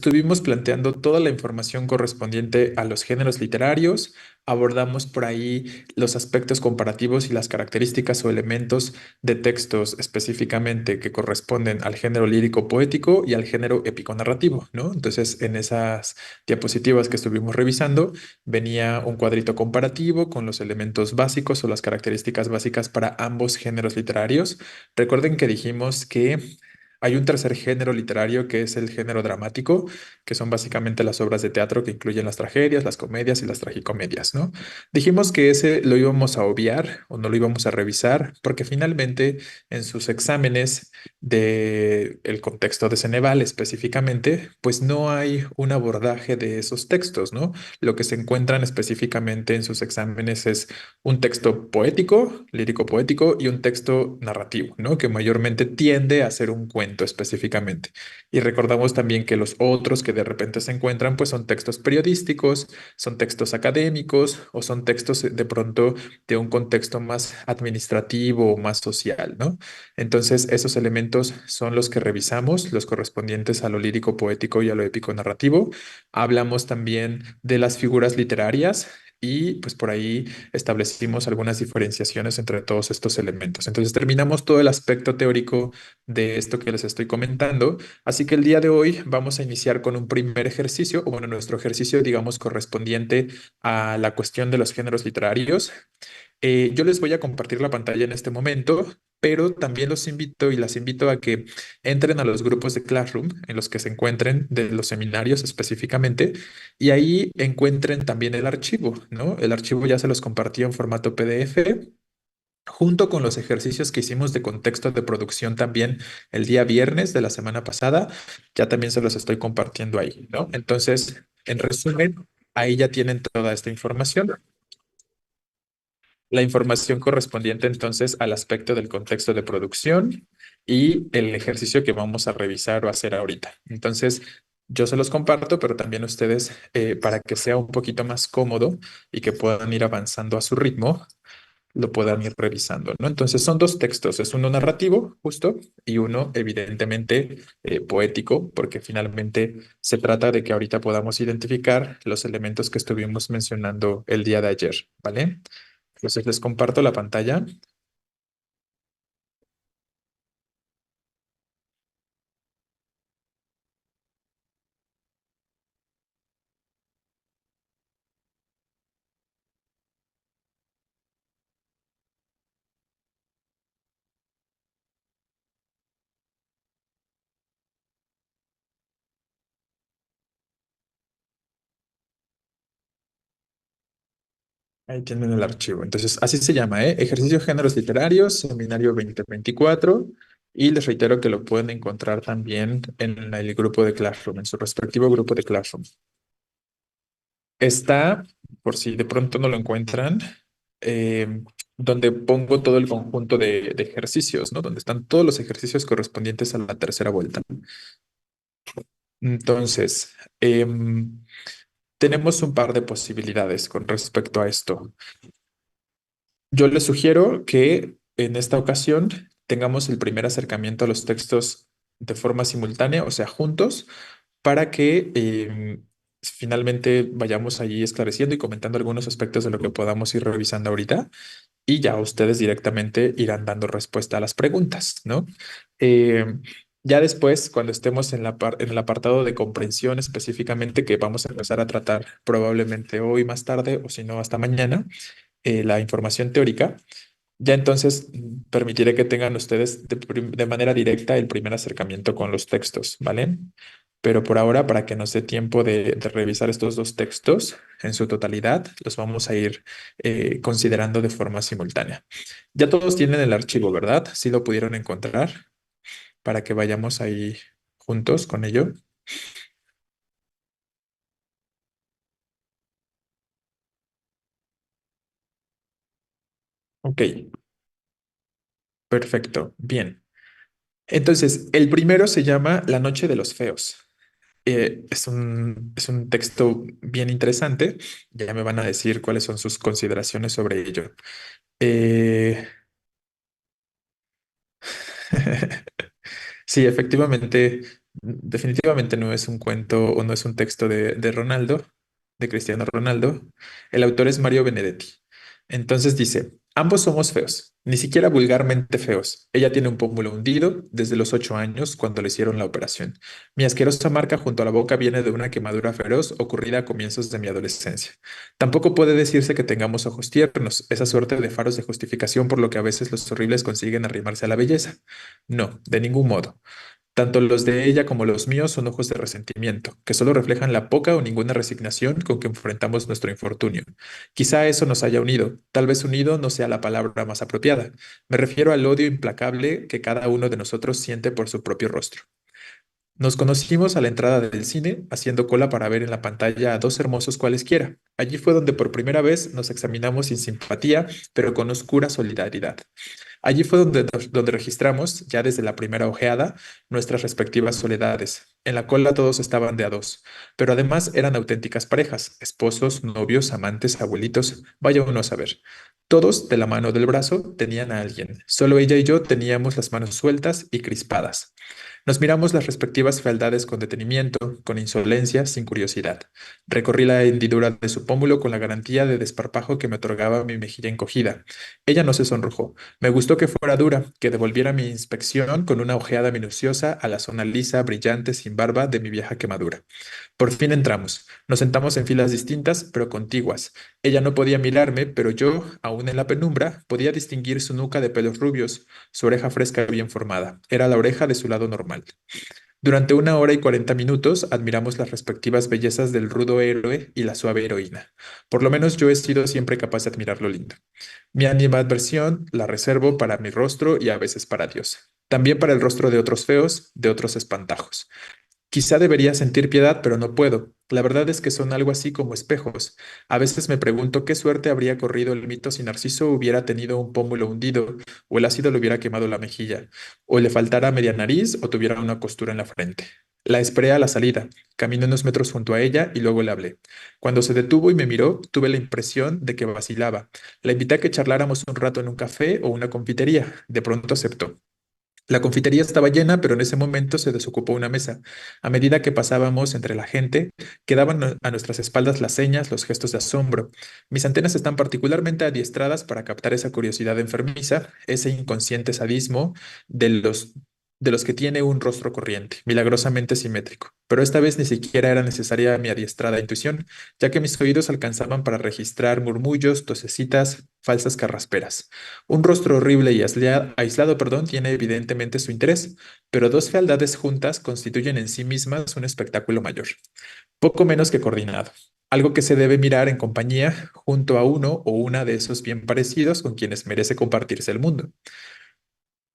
Estuvimos planteando toda la información correspondiente a los géneros literarios, abordamos por ahí los aspectos comparativos y las características o elementos de textos específicamente que corresponden al género lírico poético y al género épico narrativo, ¿no? Entonces, en esas diapositivas que estuvimos revisando, venía un cuadrito comparativo con los elementos básicos o las características básicas para ambos géneros literarios. Recuerden que dijimos que hay un tercer género literario que es el género dramático, que son básicamente las obras de teatro que incluyen las tragedias, las comedias y las tragicomedias, ¿no? Dijimos que ese lo íbamos a obviar o no lo íbamos a revisar porque finalmente en sus exámenes de el contexto de Ceneval específicamente, pues no hay un abordaje de esos textos, ¿no? Lo que se encuentran específicamente en sus exámenes es un texto poético, lírico poético y un texto narrativo, ¿no? Que mayormente tiende a ser un cuento específicamente. Y recordamos también que los otros que de repente se encuentran, pues son textos periodísticos, son textos académicos o son textos de pronto de un contexto más administrativo o más social, ¿no? Entonces, esos elementos son los que revisamos, los correspondientes a lo lírico poético y a lo épico narrativo. Hablamos también de las figuras literarias y pues por ahí establecimos algunas diferenciaciones entre todos estos elementos. Entonces terminamos todo el aspecto teórico de esto que les estoy comentando. Así que el día de hoy vamos a iniciar con un primer ejercicio, o bueno, nuestro ejercicio, digamos, correspondiente a la cuestión de los géneros literarios. Yo les voy a compartir la pantalla en este momento, pero también los invito y las invito a que entren a los grupos de Classroom en los que se encuentren de los seminarios específicamente y ahí encuentren también el archivo, ¿no? El archivo ya se los compartí en formato PDF. Junto con los ejercicios que hicimos de contexto de producción también el día viernes de la semana pasada, ya también se los estoy compartiendo ahí, ¿no? Entonces, en resumen, ahí ya tienen toda esta información. La información correspondiente entonces al aspecto del contexto de producción y el ejercicio que vamos a revisar o hacer ahorita. Entonces, yo se los comparto, pero también ustedes, para que sea un poquito más cómodo y que puedan ir avanzando a su ritmo, lo puedan ir revisando, ¿no? Entonces, son dos textos, es uno narrativo, justo, y uno evidentemente poético, porque finalmente se trata de que ahorita podamos identificar los elementos que estuvimos mencionando el día de ayer, ¿vale? Entonces les comparto la pantalla. Ahí tienen el archivo. Entonces, así se llama, ¿eh? Ejercicio de Géneros Literarios, Seminario 2024. Y les reitero que lo pueden encontrar también en el grupo de Classroom, en su respectivo grupo de Classroom. Está, por si de pronto no lo encuentran, donde pongo todo el conjunto de ejercicios, ¿no? Donde están todos los ejercicios correspondientes a la tercera vuelta. Entonces, tenemos un par de posibilidades con respecto a esto. Yo les sugiero que en esta ocasión tengamos el primer acercamiento a los textos de forma simultánea, o sea, juntos, para que finalmente vayamos allí esclareciendo y comentando algunos aspectos de lo que podamos ir revisando ahorita y ya ustedes directamente irán dando respuesta a las preguntas, ¿no? Eh, ya después, cuando estemos en en el apartado de comprensión específicamente, que vamos a empezar a tratar probablemente hoy más tarde o si no hasta mañana, la información teórica, ya entonces permitiré que tengan ustedes de manera directa el primer acercamiento con los textos, ¿vale? Pero por ahora, para que nos dé tiempo de revisar estos dos textos en su totalidad, los vamos a ir considerando de forma simultánea. Ya todos tienen el archivo, ¿verdad? Sí lo pudieron encontrar para que vayamos ahí juntos con ello. Ok, perfecto, bien. Entonces, el primero se llama La Noche de los Feos. Es un texto bien interesante. Ya me van a decir cuáles son sus consideraciones sobre ello. Eh, Sí, efectivamente, definitivamente no es un cuento o no es un texto de Ronaldo, de Cristiano Ronaldo. El autor es Mario Benedetti. Entonces dice, ambos somos feos, ni siquiera vulgarmente feos. Ella tiene un pómulo hundido desde los 8 años cuando le hicieron la operación. Mi asquerosa marca junto a la boca viene de una quemadura feroz ocurrida a comienzos de mi adolescencia. Tampoco puede decirse que tengamos ojos tiernos, esa suerte de faros de justificación por lo que a veces los horribles consiguen arrimarse a la belleza. No, de ningún modo. Tanto los de ella como los míos son ojos de resentimiento, que solo reflejan la poca o ninguna resignación con que enfrentamos nuestro infortunio. Quizá eso nos haya unido, tal vez unido no sea la palabra más apropiada. Me refiero al odio implacable que cada uno de nosotros siente por su propio rostro. Nos conocimos a la entrada del cine, haciendo cola para ver en la pantalla a dos hermosos cualesquiera. Allí fue donde por primera vez nos examinamos sin simpatía, pero con oscura solidaridad. Allí fue donde registramos, ya desde la primera ojeada, nuestras respectivas soledades. En la cola todos estaban de a dos, pero además eran auténticas parejas, esposos, novios, amantes, abuelitos, vaya uno a saber. Todos, de la mano del brazo, tenían a alguien. Solo ella y yo teníamos las manos sueltas y crispadas. Nos miramos las respectivas fealdades con detenimiento, con insolencia, sin curiosidad. Recorrí la hendidura de su pómulo con la garantía de desparpajo que me otorgaba mi mejilla encogida. Ella no se sonrojó. Me gustó que fuera dura, que devolviera mi inspección con una ojeada minuciosa a la zona lisa, brillante, sin barba de mi vieja quemadura. Por fin entramos. Nos sentamos en filas distintas, pero contiguas. Ella no podía mirarme, pero yo, aún en la penumbra, podía distinguir su nuca de pelos rubios, su oreja fresca y bien formada. Era la oreja de su lado normal. Durante 1 hora y 40 minutos admiramos las respectivas bellezas del rudo héroe y la suave heroína. Por lo menos yo he sido siempre capaz de admirar lo lindo. Mi animadversión la reservo para mi rostro y a veces para Dios. También para el rostro de otros feos, de otros espantajos. Quizá debería sentir piedad, pero no puedo. La verdad es que son algo así como espejos. A veces me pregunto qué suerte habría corrido el mito si Narciso hubiera tenido un pómulo hundido, o el ácido le hubiera quemado la mejilla, o le faltara media nariz, o tuviera una costura en la frente. La esperé a la salida, caminé unos metros junto a ella y luego le hablé. Cuando se detuvo y me miró, tuve la impresión de que vacilaba. La invité a que charláramos un rato en un café o una confitería. De pronto aceptó. La confitería estaba llena, pero en ese momento se desocupó una mesa. A medida que pasábamos entre la gente, quedaban a nuestras espaldas las señas, los gestos de asombro. Mis antenas están particularmente adiestradas para captar esa curiosidad enfermiza, ese inconsciente sadismo de los que tiene un rostro corriente, milagrosamente simétrico. Pero esta vez ni siquiera era necesaria mi adiestrada intuición, ya que mis oídos alcanzaban para registrar murmullos, tosecitas, falsas carrasperas. Un rostro horrible y aislado, perdón, tiene evidentemente su interés, pero dos fealdades juntas constituyen en sí mismas un espectáculo mayor, poco menos que coordinado. Algo que se debe mirar en compañía junto a uno o una de esos bien parecidos con quienes merece compartirse el mundo.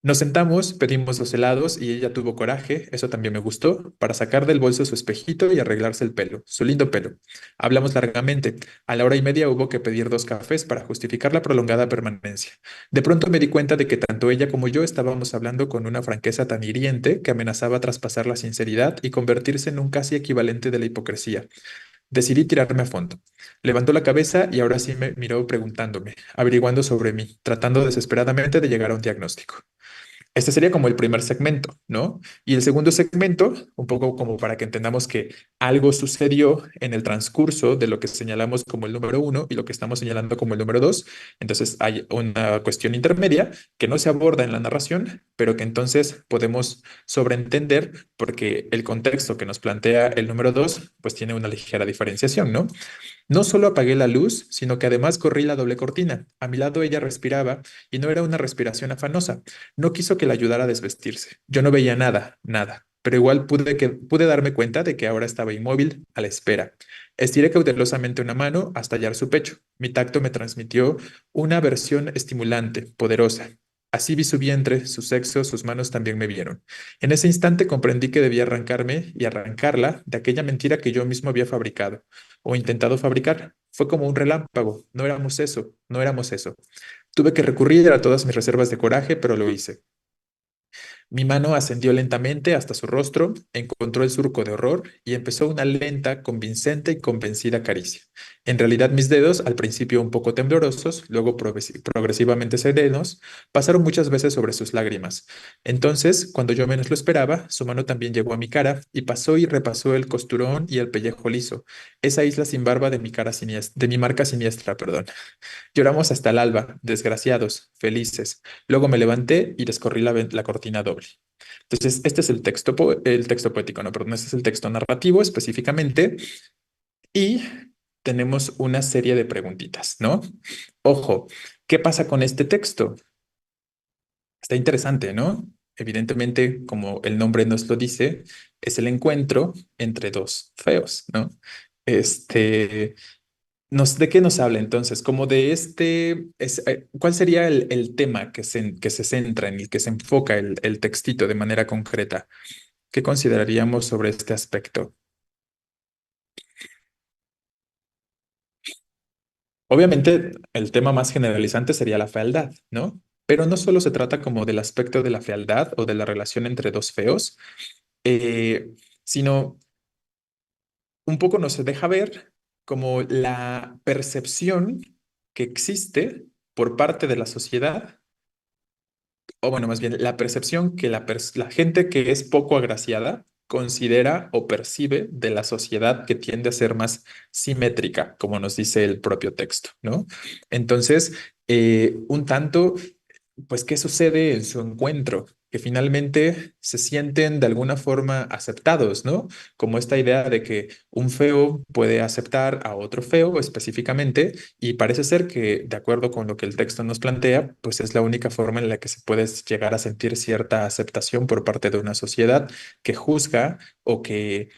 Nos sentamos, pedimos los helados y ella tuvo coraje, eso también me gustó, para sacar del bolso su espejito y arreglarse el pelo, su lindo pelo. Hablamos largamente. A la hora y media hubo que pedir 2 cafés para justificar la prolongada permanencia. De pronto me di cuenta de que tanto ella como yo estábamos hablando con una franqueza tan hiriente que amenazaba traspasar la sinceridad y convertirse en un casi equivalente de la hipocresía. Decidí tirarme a fondo. Levantó la cabeza y ahora sí me miró preguntándome, averiguando sobre mí, tratando desesperadamente de llegar a un diagnóstico. Este sería como el primer segmento, ¿no? Y el segundo segmento, un poco como para que entendamos que algo sucedió en el transcurso de lo que señalamos como el número uno y lo que estamos señalando como el número dos. Entonces hay una cuestión intermedia que no se aborda en la narración, pero que entonces podemos sobreentender porque el contexto que nos plantea el número dos, pues tiene una ligera diferenciación, ¿no? No solo apagué la luz, sino que además corrí la doble cortina. A mi lado ella respiraba y no era una respiración afanosa. No quiso que la ayudara a desvestirse. Yo no veía nada, nada, pero igual pude darme cuenta de que ahora estaba inmóvil, a la espera. Estiré cautelosamente una mano hasta hallar su pecho. Mi tacto me transmitió una aversión estimulante, poderosa. Así vi su vientre, su sexo, sus manos también me vieron. En ese instante comprendí que debía arrancarme y arrancarla de aquella mentira que yo mismo había fabricado o intentado fabricar. Fue como un relámpago. No éramos eso, no éramos eso. Tuve que recurrir a todas mis reservas de coraje, pero lo hice. Mi mano ascendió lentamente hasta su rostro, encontró el surco de horror y empezó una lenta, convincente y convencida caricia. En realidad mis dedos, al principio un poco temblorosos, luego progresivamente serenos, pasaron muchas veces sobre sus lágrimas. Entonces, cuando yo menos lo esperaba, su mano también llegó a mi cara y pasó y repasó el costurón y el pellejo liso, esa isla sin barba de mi cara siniestra, de mi marca siniestra, perdón. Lloramos hasta el alba, desgraciados, felices. Luego me levanté y descorrí la cortina doble. Entonces, este es el texto poético, no, perdón, este es el texto narrativo específicamente y tenemos una serie de preguntitas, ¿no? Ojo, ¿qué pasa con este texto? Está interesante, ¿no? Evidentemente, como el nombre nos lo dice, es el encuentro entre dos feos, ¿no? Este, ¿de qué nos habla entonces? Como de ¿cuál sería el tema que se centra, en el que se enfoca el textito de manera concreta? ¿Qué consideraríamos sobre este aspecto? Obviamente, el tema más generalizante sería la fealdad, ¿no? Pero no solo se trata como del aspecto de la fealdad o de la relación entre dos feos, eh, sino un poco nos deja ver como la percepción que existe por parte de la sociedad, o bueno, más bien la percepción que la gente que es poco agraciada considera o percibe de la sociedad que tiende a ser más simétrica, como nos dice el propio texto, ¿no? Entonces, un tanto pues, ¿qué sucede en su encuentro? Que finalmente se sienten de alguna forma aceptados, ¿no? Como esta idea de que un feo puede aceptar a otro feo específicamente y parece ser que, de acuerdo con lo que el texto nos plantea, pues es la única forma en la que se puede llegar a sentir cierta aceptación por parte de una sociedad que juzga o que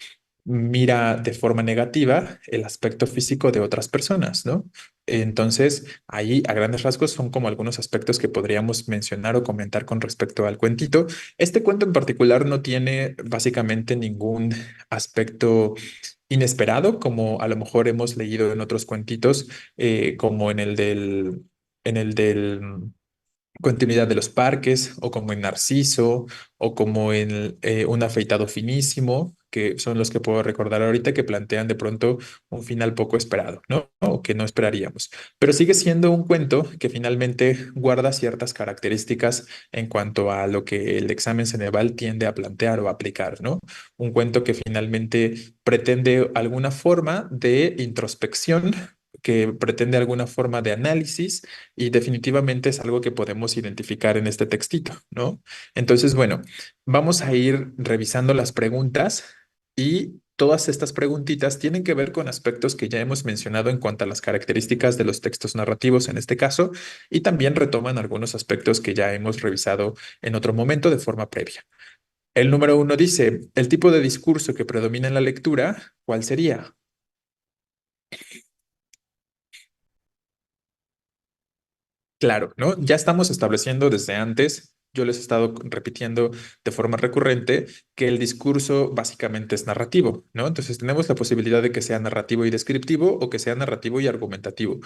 mira de forma negativa el aspecto físico de otras personas, ¿no? Entonces, ahí a grandes rasgos son como algunos aspectos que podríamos mencionar o comentar con respecto al cuentito. Este cuento en particular no tiene básicamente ningún aspecto inesperado, como a lo mejor hemos leído en otros cuentitos, como en el del continuidad de los parques, o como en Narciso, o como en Un afeitado finísimo, que son los que puedo recordar ahorita que plantean de pronto un final poco esperado, ¿no? O que no esperaríamos. Pero sigue siendo un cuento que finalmente guarda ciertas características en cuanto a lo que el examen Ceneval tiende a plantear o aplicar, ¿no? Un cuento que finalmente pretende alguna forma de introspección, que pretende alguna forma de análisis y definitivamente es algo que podemos identificar en este textito, ¿no? Entonces, bueno, vamos a ir revisando las preguntas y todas estas preguntitas tienen que ver con aspectos que ya hemos mencionado en cuanto a las características de los textos narrativos en este caso y también retoman algunos aspectos que ya hemos revisado en otro momento de forma previa. El número uno dice, el tipo de discurso que predomina en la lectura, ¿cuál sería? Claro, ¿no? Ya estamos estableciendo desde antes, yo les he estado repitiendo de forma recurrente que el discurso básicamente es narrativo, ¿no? Entonces tenemos la posibilidad de que sea narrativo y descriptivo o que sea narrativo y argumentativo.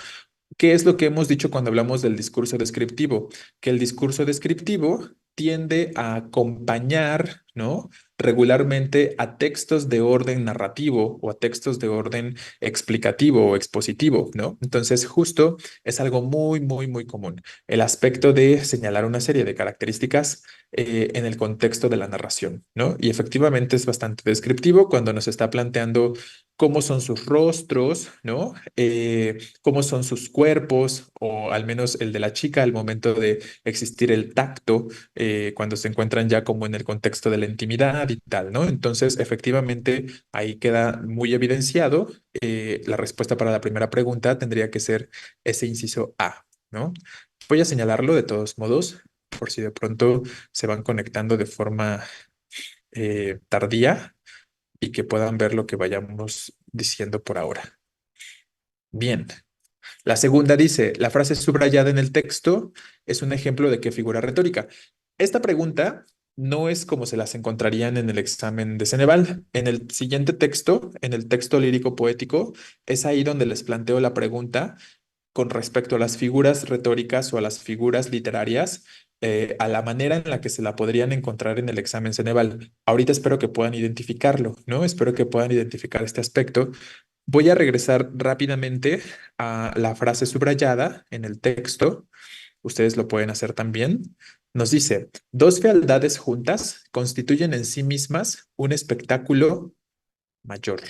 ¿Qué es lo que hemos dicho cuando hablamos del discurso descriptivo? Que el discurso descriptivo tiende a acompañar, ¿no? Regularmente a textos de orden narrativo o a textos de orden explicativo o expositivo, ¿no? Entonces, justo es algo muy común. El aspecto de señalar una serie de características en el contexto de la narración, ¿no? Y efectivamente es bastante descriptivo cuando nos está planteando cómo son sus rostros, ¿no? Cómo son sus cuerpos, o al menos el de la chica al momento de existir el tacto, cuando se encuentran ya como en el contexto de la intimidad y tal, ¿no? Entonces, efectivamente, ahí queda muy evidenciado. La respuesta para la primera pregunta tendría que ser ese inciso A, ¿no? Voy a señalarlo de todos modos, por si de pronto se van conectando de forma tardía y que puedan ver lo que vayamos diciendo por ahora. Bien. La segunda dice, la frase subrayada en el texto es un ejemplo de qué figura retórica. Esta pregunta no es como se las encontrarían en el examen de Ceneval. En el siguiente texto, en el texto lírico poético, es ahí donde les planteo la pregunta con respecto a las figuras retóricas o a las figuras literarias, a la manera en la que se la podrían encontrar en el examen Ceneval. Ahorita espero que puedan identificarlo, ¿no? Espero que puedan identificar este aspecto. Voy a regresar rápidamente a la frase subrayada en el texto. Ustedes lo pueden hacer también. Nos dice, dos fealdades juntas constituyen en sí mismas un espectáculo mayor,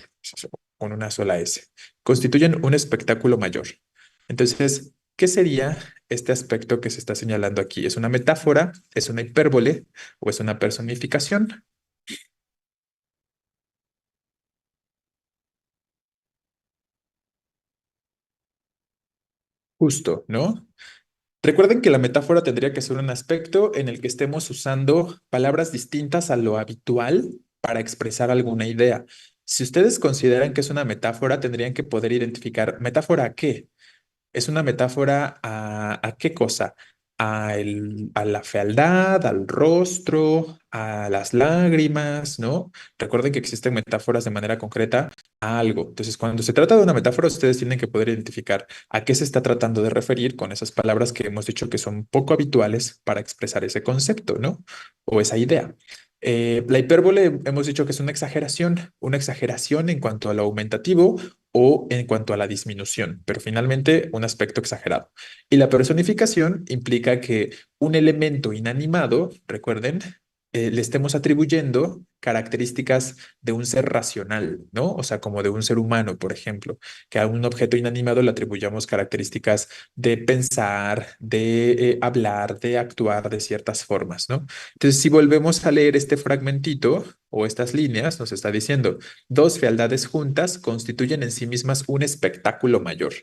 con una sola S. Constituyen un espectáculo mayor. Entonces, ¿qué sería este aspecto que se está señalando aquí? ¿Es una metáfora? ¿Es una hipérbole? ¿O es una personificación? Justo, ¿no? Recuerden que la metáfora tendría que ser un aspecto en el que estemos usando palabras distintas a lo habitual para expresar alguna idea. Si ustedes consideran que es una metáfora, tendrían que poder identificar, ¿metáfora a qué? ¿Es una metáfora a qué cosa? A la fealdad, al rostro, a las lágrimas, ¿no? Recuerden que existen metáforas de manera concreta a algo. Entonces, cuando se trata de una metáfora, ustedes tienen que poder identificar a qué se está tratando de referir con esas palabras que hemos dicho que son poco habituales para expresar ese concepto, ¿no? O esa idea. La hipérbole hemos dicho que es una exageración en cuanto a lo aumentativo o en cuanto a la disminución, pero finalmente un aspecto exagerado. Y la personificación implica que un elemento inanimado, recuerden, le estemos atribuyendo características de un ser racional, ¿no? O sea, como de un ser humano, por ejemplo, que a un objeto inanimado le atribuyamos características de pensar, de hablar, de actuar de ciertas formas, ¿no? Entonces, si volvemos a leer este fragmentito o estas líneas, nos está diciendo, dos fealdades juntas constituyen en sí mismas un espectáculo mayor.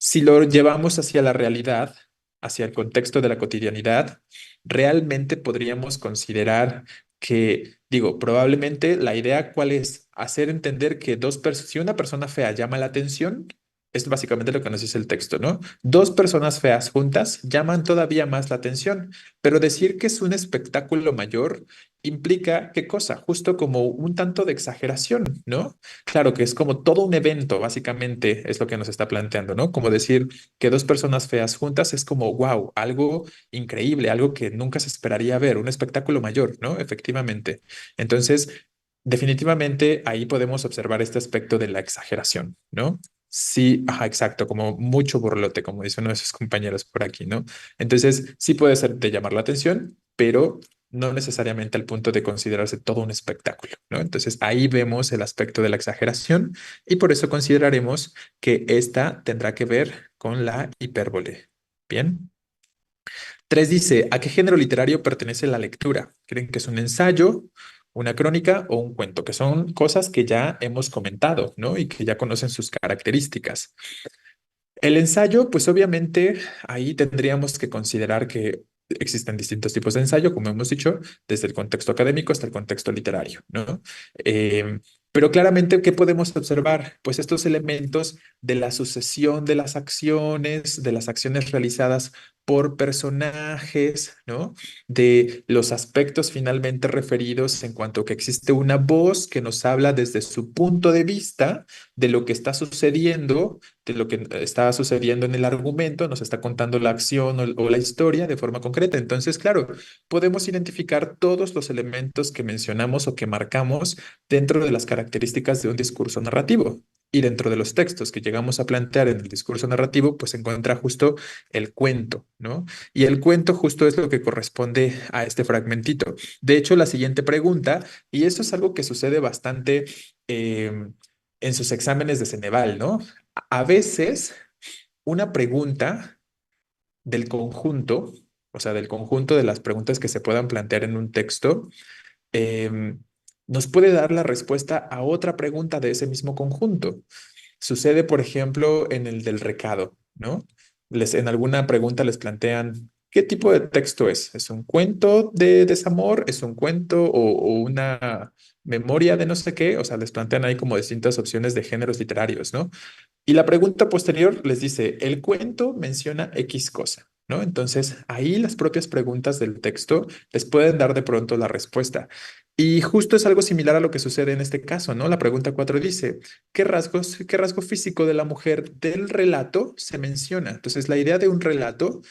Si lo llevamos hacia la realidad, hacia el contexto de la cotidianidad, realmente podríamos considerar que, digo, probablemente la idea cuál es hacer entender que si una persona fea llama la atención, es básicamente lo que nos dice el texto, ¿no? Dos personas feas juntas llaman todavía más la atención, pero decir que es un espectáculo mayor implica, ¿qué cosa? Justo como un tanto de exageración, ¿no? Claro que es como todo un evento, básicamente, es lo que nos está planteando, ¿no? Como decir que dos personas feas juntas es como, wow, algo increíble, algo que nunca se esperaría ver, un espectáculo mayor, ¿no? Efectivamente. Entonces, definitivamente ahí podemos observar este aspecto de la exageración, ¿no? Sí, ajá, exacto, como mucho burlote, como dicen nuestros compañeros por aquí, ¿no? Entonces, sí puede ser de llamar la atención, pero no necesariamente al punto de considerarse todo un espectáculo, ¿no? Entonces ahí vemos el aspecto de la exageración y por eso consideraremos que esta tendrá que ver con la hipérbole. Bien. 3 dice, ¿a qué género literario pertenece la lectura? ¿Creen que es un ensayo, una crónica o un cuento? Que son cosas que ya hemos comentado, ¿no? Y que ya conocen sus características. El ensayo, pues obviamente ahí tendríamos que considerar que existen distintos tipos de ensayo, como hemos dicho, desde el contexto académico hasta el contexto literario, ¿no? Eh, pero claramente, ¿qué podemos observar? Pues estos elementos de la sucesión de las acciones realizadas por personajes, ¿no? De los aspectos finalmente referidos en cuanto a que existe una voz que nos habla desde su punto de vista de lo que está sucediendo, de lo que está sucediendo en el argumento, nos está contando la acción o la historia de forma concreta. Entonces, claro, podemos identificar todos los elementos que mencionamos o que marcamos dentro de las características de un discurso narrativo. Y dentro de los textos que llegamos a plantear en el discurso narrativo, pues se encuentra justo el cuento, ¿no? Y el cuento justo es lo que corresponde a este fragmentito. De hecho, la siguiente pregunta, y eso es algo que sucede bastante en sus exámenes de Ceneval, ¿no? A veces una pregunta del conjunto, o sea, del conjunto de las preguntas que se puedan plantear en un texto, em, nos puede dar la respuesta a otra pregunta de ese mismo conjunto. Sucede, por ejemplo, en el del recado, ¿no? En alguna pregunta les plantean, ¿qué tipo de texto es? ¿Es un cuento de desamor? ¿Es un cuento o una memoria de no sé qué? O sea, les plantean ahí como distintas opciones de géneros literarios, ¿no? Y la pregunta posterior les dice, el cuento menciona X cosa. ¿no? Entonces, ahí las propias preguntas del texto les pueden dar de pronto la respuesta. Y justo es algo similar a lo que sucede en este caso, ¿no? La pregunta 4 dice, qué rasgo físico de la mujer del relato se menciona? Entonces, la idea de un relato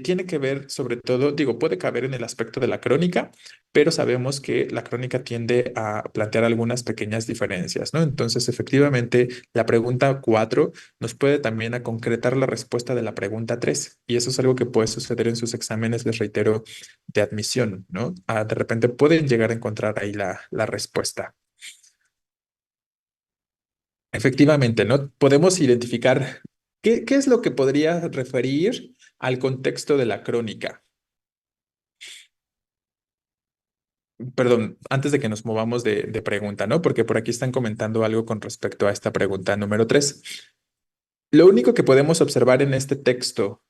tiene que ver sobre todo, digo, puede caber en el aspecto de la crónica, pero sabemos que la crónica tiende a plantear algunas pequeñas diferencias, ¿no? Entonces, efectivamente, la pregunta 4 nos puede también a concretar la respuesta de la pregunta 3 y eso es algo que puede suceder en sus exámenes, les reitero, de admisión, ¿no? De repente pueden llegar a encontrar ahí la respuesta. Efectivamente, ¿no? Podemos identificar qué es lo que podría referir al contexto de la crónica. Perdón, antes de que nos movamos de pregunta, ¿no? Porque por aquí están comentando algo con respecto a esta pregunta número 3. Lo único que podemos observar en este texto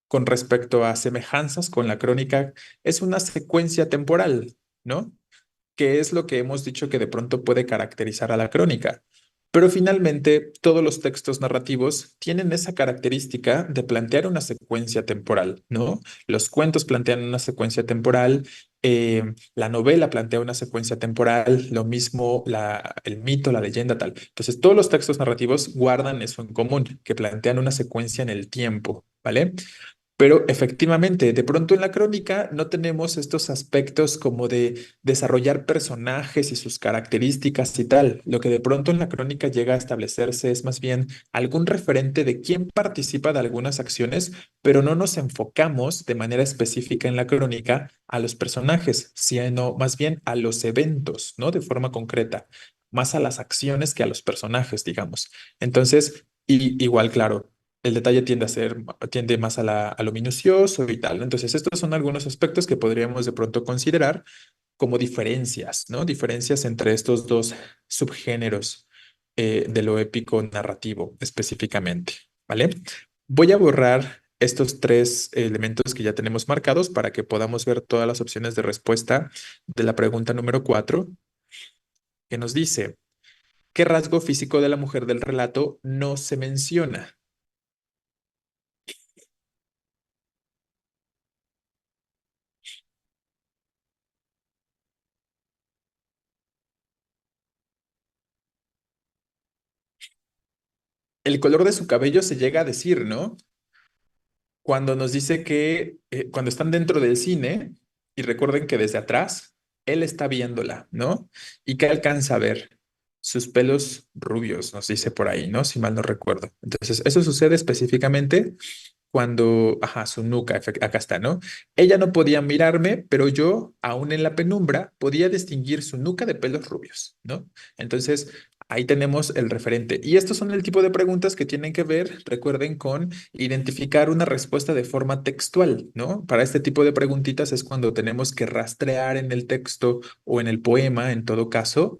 con respecto a semejanzas con la crónica es una secuencia temporal, ¿no? Que es lo que hemos dicho que de pronto puede caracterizar a la crónica. Pero finalmente, todos los textos narrativos tienen esa característica de plantear una secuencia temporal, ¿no? Los cuentos plantean una secuencia temporal, la novela plantea una secuencia temporal, lo mismo el mito, la leyenda, tal. Entonces, todos los textos narrativos guardan eso en común, que plantean una secuencia en el tiempo, ¿vale? Pero efectivamente, de pronto en la crónica no tenemos estos aspectos como de desarrollar personajes y sus características y tal. Lo que de pronto en la crónica llega a establecerse es más bien algún referente de quién participa de algunas acciones, pero no nos enfocamos de manera específica en la crónica a los personajes, sino más bien a los eventos, ¿no? De forma concreta, más a las acciones que a los personajes, digamos. Entonces, igual, claro el detalle tiende más a lo minucioso y tal, ¿no? Entonces, estos son algunos aspectos que podríamos de pronto considerar como diferencias, ¿no? Diferencias entre estos dos subgéneros de lo épico narrativo específicamente, ¿vale? Voy a borrar estos tres elementos que ya tenemos marcados para que podamos ver todas las opciones de respuesta de la pregunta número 4, que nos dice, ¿qué rasgo físico de la mujer del relato no se menciona? El color de su cabello se llega a decir, ¿no? Cuando nos dice que cuando están dentro del cine, y recuerden que desde atrás, él está viéndola, ¿no? ¿Y que alcanza a ver? Sus pelos rubios, nos dice por ahí, ¿no? Si mal no recuerdo. Entonces, eso sucede específicamente cuando, ajá, su nuca, acá está, ¿no? Ella no podía mirarme, pero yo, aún en la penumbra, podía distinguir su nuca de pelos rubios, ¿no? Entonces, ahí tenemos el referente. Y estos son el tipo de preguntas que tienen que ver, recuerden, con identificar una respuesta de forma textual, ¿no? Para este tipo de preguntitas es cuando tenemos que rastrear en el texto o en el poema, en todo caso,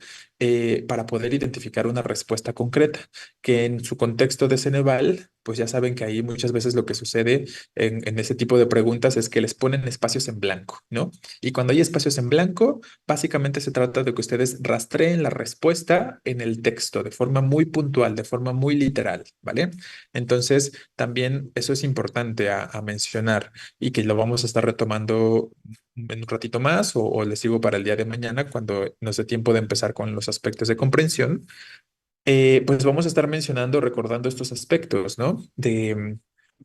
para poder identificar una respuesta concreta, que en su contexto de Ceneval, pues ya saben que ahí muchas veces lo que sucede en ese tipo de preguntas es que les ponen espacios en blanco, ¿no? Y cuando hay espacios en blanco, básicamente se trata de que ustedes rastreen la respuesta en el texto de forma muy puntual, de forma muy literal, ¿vale? Entonces, también eso es importante a mencionar y que lo vamos a estar retomando en un ratito más o les digo para el día de mañana cuando nos dé tiempo de empezar con los aspectos de comprensión pues vamos a estar mencionando, recordando estos aspectos, ¿no? De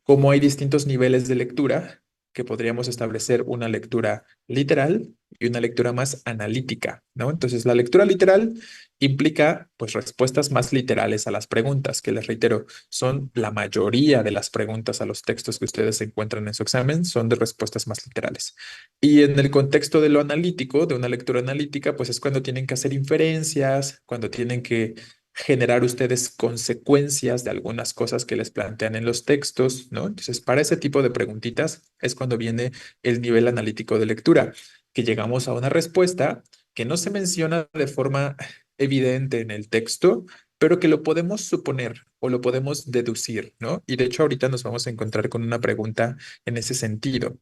cómo hay distintos niveles de lectura, que podríamos establecer una lectura literal y una lectura más analítica, ¿no? Entonces, la lectura literal implica, pues, respuestas más literales a las preguntas, que les reitero, son la mayoría de las preguntas a los textos que ustedes encuentran en su examen, son de respuestas más literales. Y en el contexto de lo analítico, de una lectura analítica, pues es cuando tienen que hacer inferencias, cuando tienen que generar ustedes consecuencias de algunas cosas que les plantean en los textos, ¿no? Entonces, para ese tipo de preguntitas es cuando viene el nivel analítico de lectura, que llegamos a una respuesta que no se menciona de forma evidente en el texto, pero que lo podemos suponer o lo podemos deducir, ¿no? Y de hecho, ahorita nos vamos a encontrar con una pregunta en ese sentido.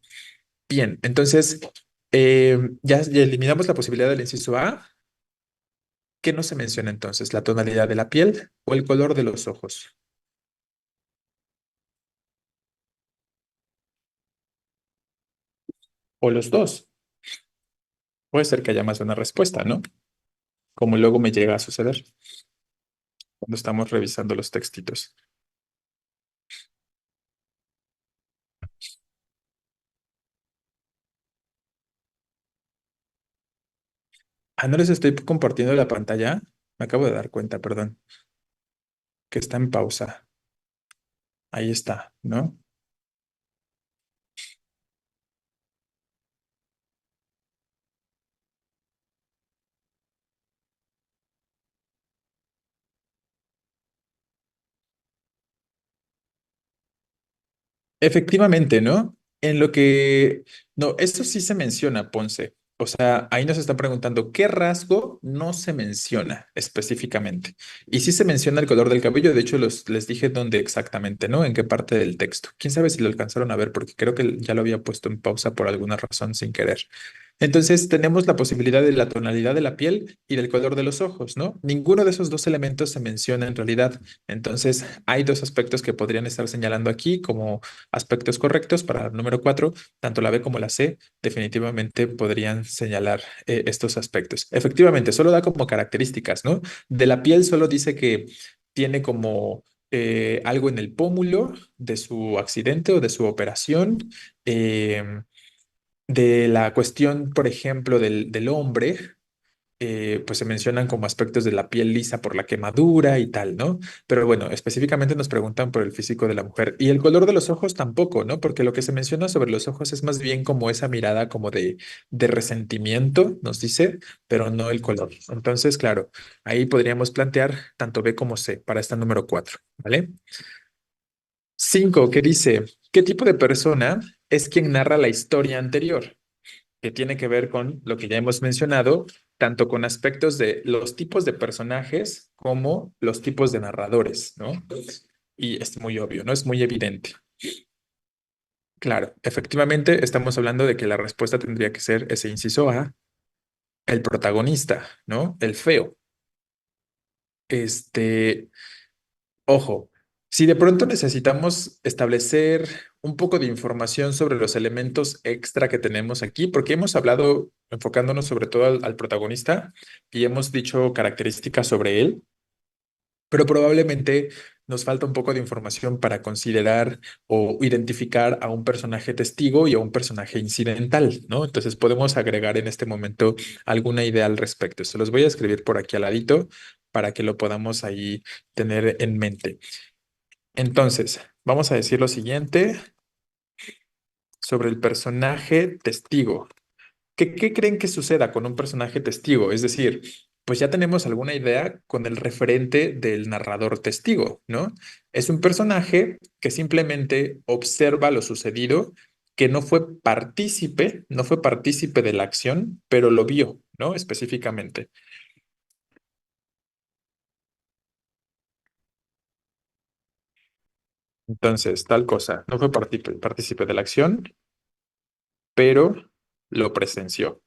Bien, entonces, ya eliminamos la posibilidad del inciso A. ¿Qué no se menciona entonces? ¿La tonalidad de la piel o el color de los ojos? o los dos. Puede ser que haya más de una respuesta, ¿no? Como luego me llega a suceder cuando estamos revisando los textitos. Ah, no les estoy compartiendo la pantalla. Me acabo de dar cuenta, perdón, que está en pausa. Ahí está, ¿no? Efectivamente, ¿no? En lo que... No, esto sí se menciona, Ponce. O sea, ahí nos están preguntando qué rasgo no se menciona específicamente. Y sí se menciona el color del cabello, de hecho les dije dónde exactamente, ¿no? En qué parte del texto. Quién sabe si lo alcanzaron a ver, porque creo que ya lo había puesto en pausa por alguna razón sin querer. Entonces tenemos la posibilidad de la tonalidad de la piel y del color de los ojos, ¿no? Ninguno de esos dos elementos se menciona en realidad. Entonces hay dos aspectos que podrían estar señalando aquí como aspectos correctos para el número 4. Tanto la B como la C definitivamente podrían señalar estos aspectos. Efectivamente, solo da como características, ¿no? De la piel solo dice que tiene como algo en el pómulo de su accidente o de su operación. De la cuestión, por ejemplo, del hombre, pues se mencionan como aspectos de la piel lisa por la quemadura y tal, ¿no? Pero bueno, específicamente nos preguntan por el físico de la mujer. Y el color de los ojos tampoco, ¿no? Porque lo que se menciona sobre los ojos es más bien como esa mirada como de resentimiento, nos dice, pero no el color. Entonces, claro, ahí podríamos plantear tanto B como C para esta número 4, ¿vale? 5, que dice, ¿qué tipo de persona es quien narra la historia anterior? Que tiene que ver con lo que ya hemos mencionado, tanto con aspectos de los tipos de personajes como los tipos de narradores, ¿no? Y es muy obvio, ¿no? Es muy evidente. Claro, efectivamente estamos hablando de que la respuesta tendría que ser ese inciso A, el protagonista, ¿no? El feo. Este, Ojo, si de pronto necesitamos establecer un poco de información sobre los elementos extra que tenemos aquí, porque hemos hablado enfocándonos sobre todo al protagonista y hemos dicho características sobre él, pero probablemente nos falta un poco de información para considerar o identificar a un personaje testigo y a un personaje incidental, ¿no? Entonces podemos agregar en este momento alguna idea al respecto. Se los voy a escribir por aquí al ladito para que lo podamos ahí tener en mente. Entonces, vamos a decir lo siguiente sobre el personaje testigo. ¿Qué creen que suceda con un personaje testigo? Es decir, pues ya tenemos alguna idea con el referente del narrador testigo, ¿no? Es un personaje que simplemente observa lo sucedido, que no fue partícipe de la acción, pero lo vio, ¿no? Específicamente. Entonces, tal cosa, no fue partícipe de la acción, pero lo presenció.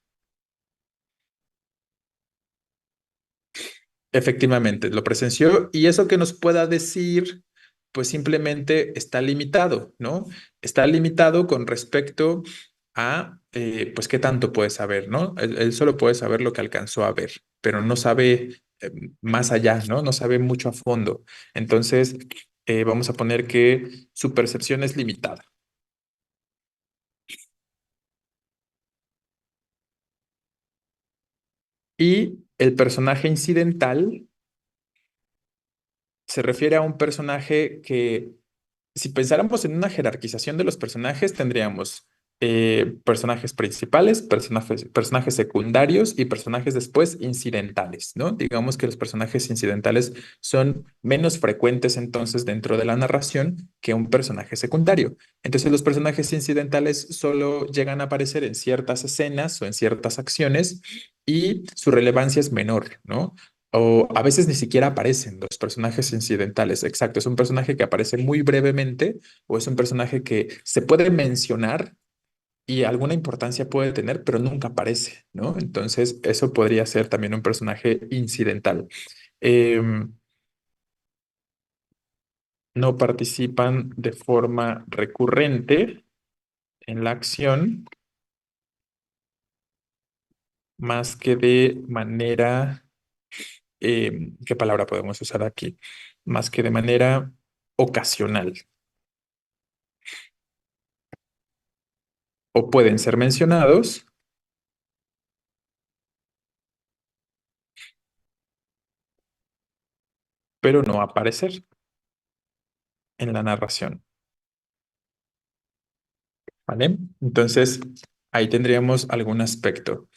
Efectivamente, lo presenció y eso que nos pueda decir, pues simplemente está limitado, ¿no? Está limitado con respecto a, pues, qué tanto puede saber, ¿no? Él solo puede saber lo que alcanzó a ver, pero no sabe más allá, ¿no? No sabe mucho a fondo. Entonces, vamos a poner que su percepción es limitada. Y el personaje incidental se refiere a un personaje que si pensáramos en una jerarquización de los personajes, tendríamos personajes principales, personajes secundarios y personajes después incidentales, ¿no? Digamos que los personajes incidentales son menos frecuentes entonces dentro de la narración que un personaje secundario. Entonces los personajes incidentales solo llegan a aparecer en ciertas escenas o en ciertas acciones y su relevancia es menor, ¿no? O a veces ni siquiera aparecen los personajes incidentales. Exacto, es un personaje que aparece muy brevemente o es un personaje que se puede mencionar y alguna importancia puede tener, pero nunca aparece, ¿no? Entonces, eso podría ser también un personaje incidental. Em, no participan de forma recurrente en la acción más que de manera, ¿qué palabra podemos usar aquí? Más que de manera ocasional. O pueden ser mencionados, pero no aparecer en la narración, ¿vale? Entonces, ahí tendríamos algún aspecto.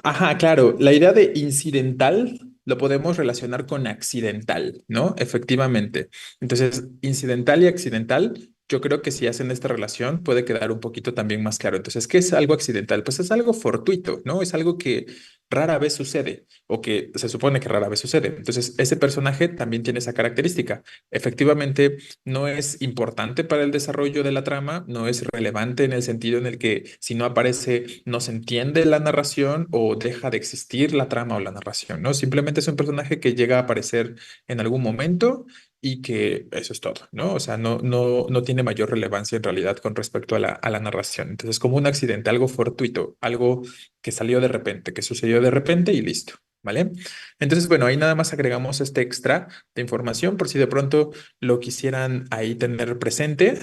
Ajá, claro. La idea de incidental lo podemos relacionar con accidental, ¿no? Efectivamente. Entonces, incidental y accidental, yo creo que si hacen esta relación puede quedar un poquito también más claro. Entonces, ¿qué es algo accidental? Pues es algo fortuito, ¿no? Es algo que rara vez sucede o que se supone que rara vez sucede. Entonces, ese personaje también tiene esa característica. Efectivamente, no es importante para el desarrollo de la trama, no es relevante en el sentido en el que si no aparece no se entiende la narración o deja de existir la trama o la narración, ¿no? Simplemente es un personaje que llega a aparecer en algún momento y que eso es todo, ¿no? O sea, no tiene mayor relevancia en realidad con respecto a la narración. Entonces, como un accidente, algo fortuito, algo que salió de repente, que sucedió de repente y listo. ¿Vale? Entonces, bueno, ahí nada más agregamos este extra de información por si de pronto lo quisieran ahí tener presente.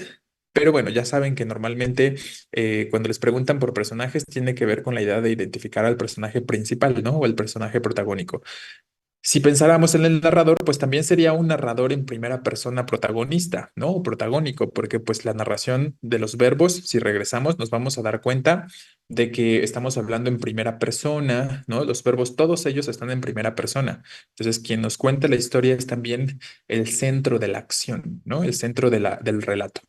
Pero bueno, ya saben que normalmente cuando les preguntan por personajes tiene que ver con la idea de identificar al personaje principal, ¿no? O el personaje protagónico. Si pensáramos en el narrador, pues también sería un narrador en primera persona protagonista, ¿no? O protagónico, porque pues la narración de los verbos, si regresamos, nos vamos a dar cuenta de que estamos hablando en primera persona, ¿no? Los verbos, todos ellos están en primera persona. Entonces, quien nos cuenta la historia es también el centro de la acción, ¿no? El centro de del relato.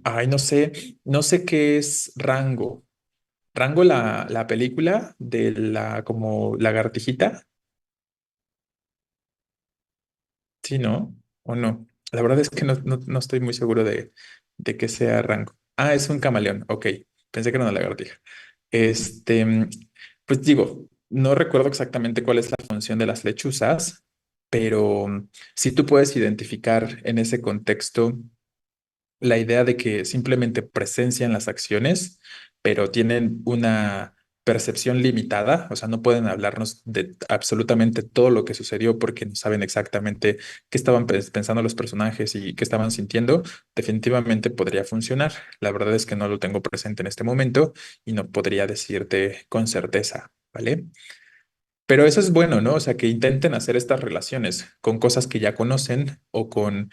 Ay, no sé qué es Rango. Rango, la película de la como lagartijita, sí, ¿no? ¿O no? La verdad es que no estoy muy seguro de que sea Rango. Ah, es un camaleón, ok. Pensé que era una lagartija. Este, pues digo, no recuerdo exactamente cuál es la función de las lechuzas, pero si tú puedes identificar en ese contexto la idea de que simplemente presencian las acciones, pero tienen una percepción limitada, o sea, no pueden hablarnos de absolutamente todo lo que sucedió porque no saben exactamente qué estaban pensando los personajes y qué estaban sintiendo, definitivamente podría funcionar. La verdad es que no lo tengo presente en este momento y no podría decirte con certeza, ¿vale? Pero eso es bueno, ¿no? O sea, que intenten hacer estas relaciones con cosas que ya conocen o con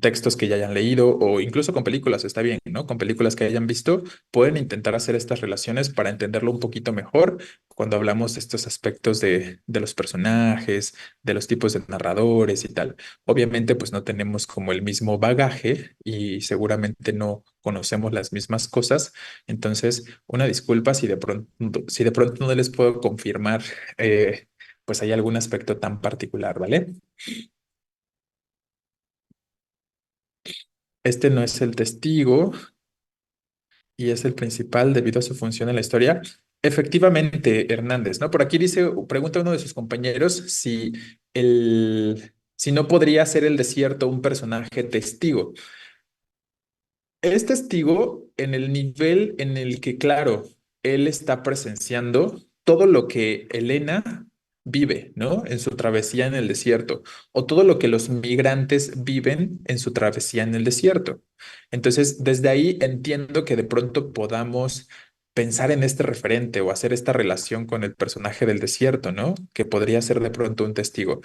textos que ya hayan leído o incluso con películas, está bien, ¿no? Con películas que hayan visto, pueden intentar hacer estas relaciones para entenderlo un poquito mejor cuando hablamos de estos aspectos de los personajes, de los tipos de narradores y tal. Obviamente, pues no tenemos como el mismo bagaje y seguramente no conocemos las mismas cosas. Entonces, una disculpa si de pronto no les puedo confirmar, pues hay algún aspecto tan particular, ¿vale? Este no es el testigo y es el principal debido a su función en la historia. Efectivamente, Hernández, ¿no? Por aquí dice, pregunta uno de sus compañeros si no podría ser el desierto un personaje testigo. Es testigo en el nivel en el que, claro, él está presenciando todo lo que Elena vive, ¿no? En su travesía en el desierto, o todo lo que los migrantes viven en su travesía en el desierto. Entonces, desde ahí entiendo que de pronto podamos pensar en este referente o hacer esta relación con el personaje del desierto, ¿no? Que podría ser de pronto un testigo.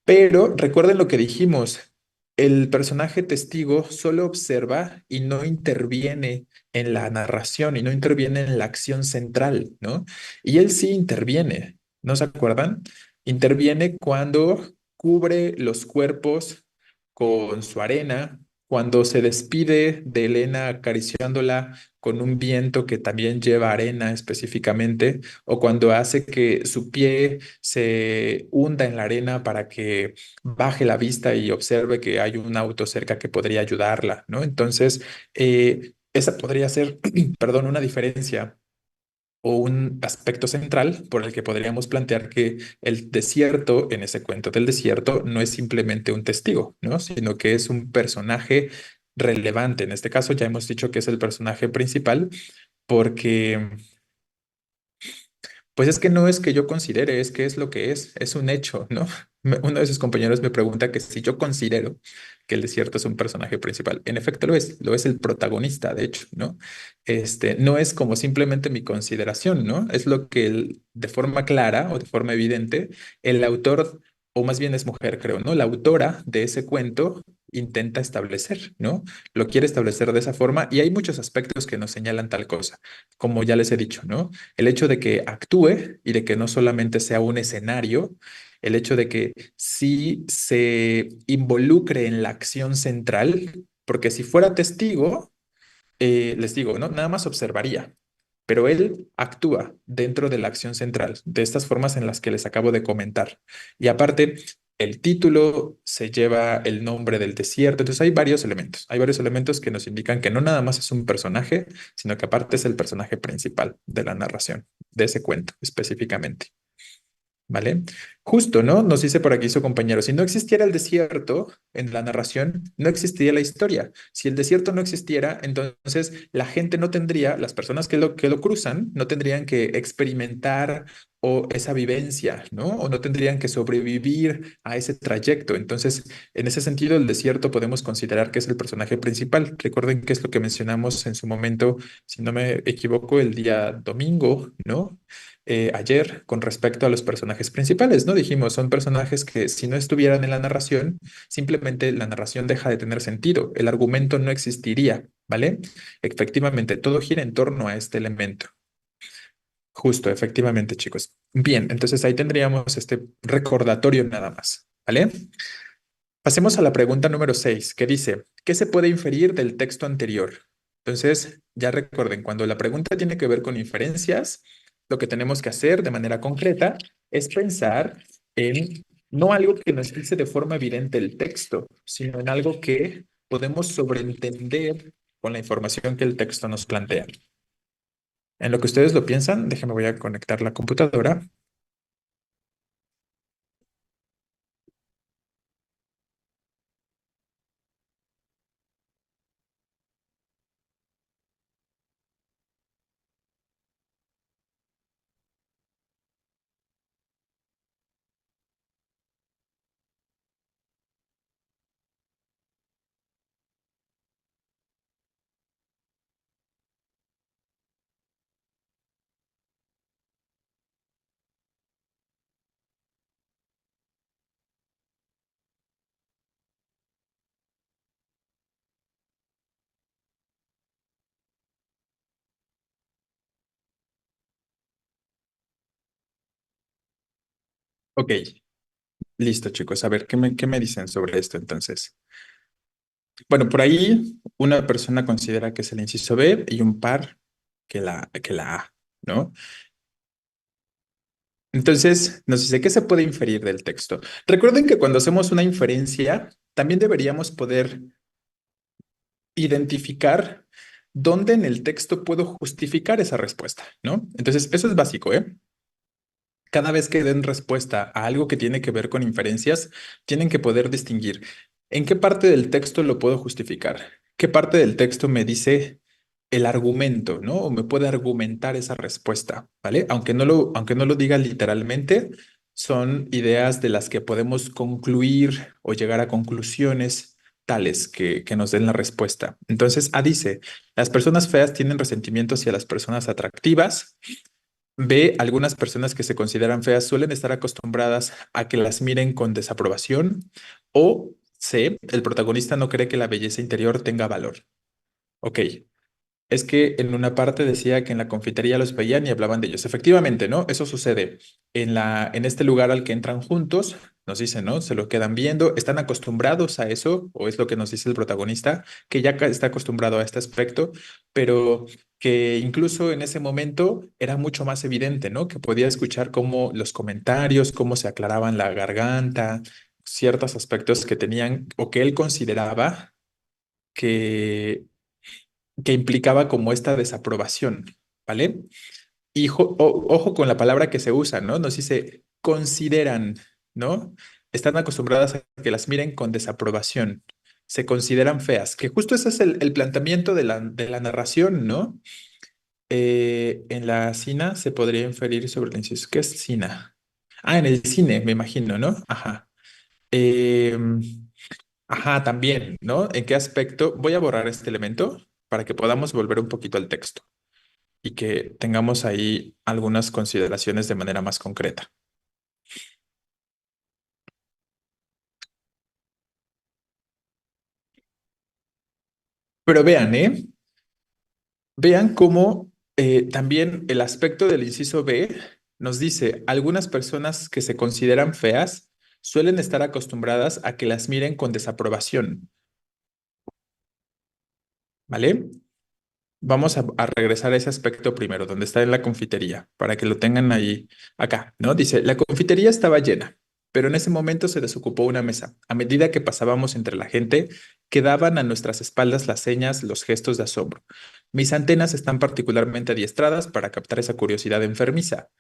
Pero recuerden lo que dijimos, el personaje testigo solo observa y no interviene en la narración y no interviene en la acción central, ¿no? Y él sí interviene, ¿no se acuerdan? Interviene cuando cubre los cuerpos con su arena, cuando se despide de Elena acariciándola con un viento que también lleva arena específicamente, o cuando hace que su pie se hunda en la arena para que baje la vista y observe que hay un auto cerca que podría ayudarla, ¿no? Entonces, esa podría ser, perdón, una diferencia o un aspecto central por el que podríamos plantear que el desierto, en ese cuento del desierto, no es simplemente un testigo, ¿no? Sino que es un personaje relevante. En este caso ya hemos dicho que es el personaje principal porque pues es que no es que yo considere, es que es lo que es un hecho, ¿no? Uno de sus compañeros me pregunta que si yo considero que el desierto es un personaje principal. En efecto lo es el protagonista, de hecho, ¿no? No es como simplemente mi consideración, ¿no? Es lo que de forma clara o de forma evidente, el autor, o más bien es mujer, creo, ¿no? La autora de ese cuento intenta establecer, ¿no? Lo quiere establecer de esa forma y hay muchos aspectos que nos señalan tal cosa, como ya les he dicho, ¿no? El hecho de que actúe y de que no solamente sea un escenario, el hecho de que sí se involucre en la acción central, porque si fuera testigo, les digo, ¿no? Nada más observaría, pero él actúa dentro de la acción central, de estas formas en las que les acabo de comentar. Y aparte, el título se lleva el nombre del desierto, entonces hay varios elementos que nos indican que no nada más es un personaje, sino que aparte es el personaje principal de la narración, de ese cuento específicamente. ¿Vale? Justo, ¿no? Nos dice por aquí su compañero, si no existiera el desierto en la narración, no existiría la historia. Si el desierto no existiera, entonces la gente no tendría, las personas que lo cruzan, no tendrían que experimentar o esa vivencia, ¿no? O no tendrían que sobrevivir a ese trayecto. Entonces, en ese sentido, el desierto podemos considerar que es el personaje principal. Recuerden que es lo que mencionamos en su momento, si no me equivoco, el día domingo, ¿no? Ayer con respecto a los personajes principales, ¿no? Dijimos, son personajes que si no estuvieran en la narración, simplemente la narración deja de tener sentido, el argumento no existiría, ¿vale? Efectivamente, todo gira en torno a este elemento. Justo, efectivamente, chicos. Bien, entonces ahí tendríamos este recordatorio nada más, ¿vale? Pasemos a la pregunta número 6, que dice, ¿qué se puede inferir del texto anterior? Entonces, ya recuerden, cuando la pregunta tiene que ver con inferencias, lo que tenemos que hacer de manera concreta es pensar en no algo que nos dice de forma evidente el texto, sino en algo que podemos sobreentender con la información que el texto nos plantea. En lo que ustedes lo piensan, déjenme voy a conectar la computadora. Ok, listo, chicos. A ver, qué me dicen sobre esto entonces? Bueno, por ahí una persona considera que es el inciso B y un par que la A, ¿no? Entonces, nos dice, ¿qué se puede inferir del texto? Recuerden que cuando hacemos una inferencia, también deberíamos poder identificar dónde en el texto puedo justificar esa respuesta, ¿no? Entonces, eso es básico, ¿eh? Cada vez que den respuesta a algo que tiene que ver con inferencias, tienen que poder distinguir en qué parte del texto lo puedo justificar, qué parte del texto me dice el argumento, ¿no? O me puede argumentar esa respuesta, ¿vale? Aunque no lo diga literalmente, son ideas de las que podemos concluir o llegar a conclusiones tales que nos den la respuesta. Entonces, A dice, las personas feas tienen resentimiento hacia las personas atractivas. B, algunas personas que se consideran feas suelen estar acostumbradas a que las miren con desaprobación. O C, el protagonista no cree que la belleza interior tenga valor. Ok, es que en una parte decía que en la confitería los veían y hablaban de ellos. Efectivamente, ¿no? Eso sucede. En este lugar al que entran juntos, nos dicen, ¿no? Se lo quedan viendo, están acostumbrados a eso, o es lo que nos dice el protagonista, que ya está acostumbrado a este aspecto, pero que incluso en ese momento era mucho más evidente, ¿no? Que podía escuchar cómo los comentarios, cómo se aclaraban la garganta, ciertos aspectos que tenían o que él consideraba que implicaba como esta desaprobación, ¿vale? Y ojo con la palabra que se usa, ¿no? Nos dice consideran, ¿no? Están acostumbradas a que las miren con desaprobación. se consideran feas, que justo ese es el planteamiento de la narración, ¿no? En la cina se podría inferir sobre el inciso. ¿Qué es cina? Ah, en el cine, me imagino, ¿no? Ajá. Em, ajá, también, ¿no? ¿En qué aspecto? Voy a borrar este elemento para que podamos volver un poquito al texto y que tengamos ahí algunas consideraciones de manera más concreta. Pero vean, ¿eh? Vean cómo también el aspecto del inciso B nos dice, algunas personas que se consideran feas suelen estar acostumbradas a que las miren con desaprobación, ¿vale? Vamos a regresar a ese aspecto primero, donde está en la confitería, para que lo tengan ahí, acá, ¿no? Dice, la confitería estaba llena, pero en ese momento se desocupó una mesa. A medida que pasábamos entre la gente, quedaban a nuestras espaldas las señas, los gestos de asombro. Mis antenas están particularmente adiestradas para captar esa curiosidad enfermiza,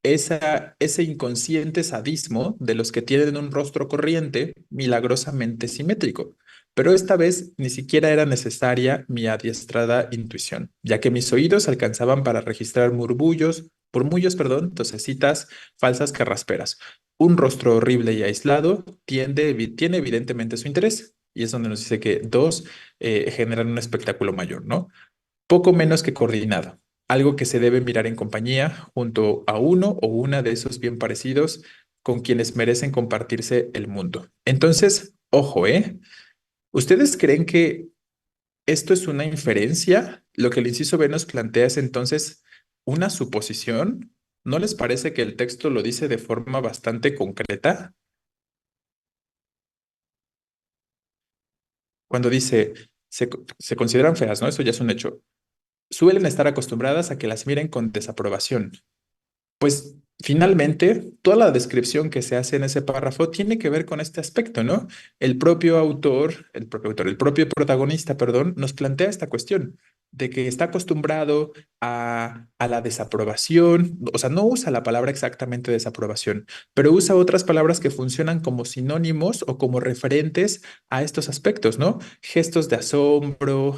ese inconsciente sadismo de los que tienen un rostro corriente milagrosamente simétrico. Pero esta vez ni siquiera era necesaria mi adiestrada intuición, ya que mis oídos alcanzaban para registrar murmullos, perdón, tosecitas, falsas carrasperas. Un rostro horrible y aislado tiene evidentemente su interés, y es donde nos dice que dos generan un espectáculo mayor, ¿no? Poco menos que coordinado, algo que se debe mirar en compañía junto a uno o una de esos bien parecidos con quienes merecen compartirse el mundo. Entonces, ojo, ¿eh? ¿Ustedes creen que esto es una inferencia? Lo que el inciso B nos plantea es entonces una suposición. ¿No les parece que el texto lo dice de forma bastante concreta? Cuando dice, se consideran feas, ¿no? Eso ya es un hecho. Suelen estar acostumbradas a que las miren con desaprobación. Pues finalmente, toda la descripción que se hace en ese párrafo tiene que ver con este aspecto, ¿no? El propio protagonista, perdón, nos plantea esta cuestión de que está acostumbrado a la desaprobación, o sea, no usa la palabra exactamente desaprobación, pero usa otras palabras que funcionan como sinónimos o como referentes a estos aspectos, ¿no? Gestos de asombro,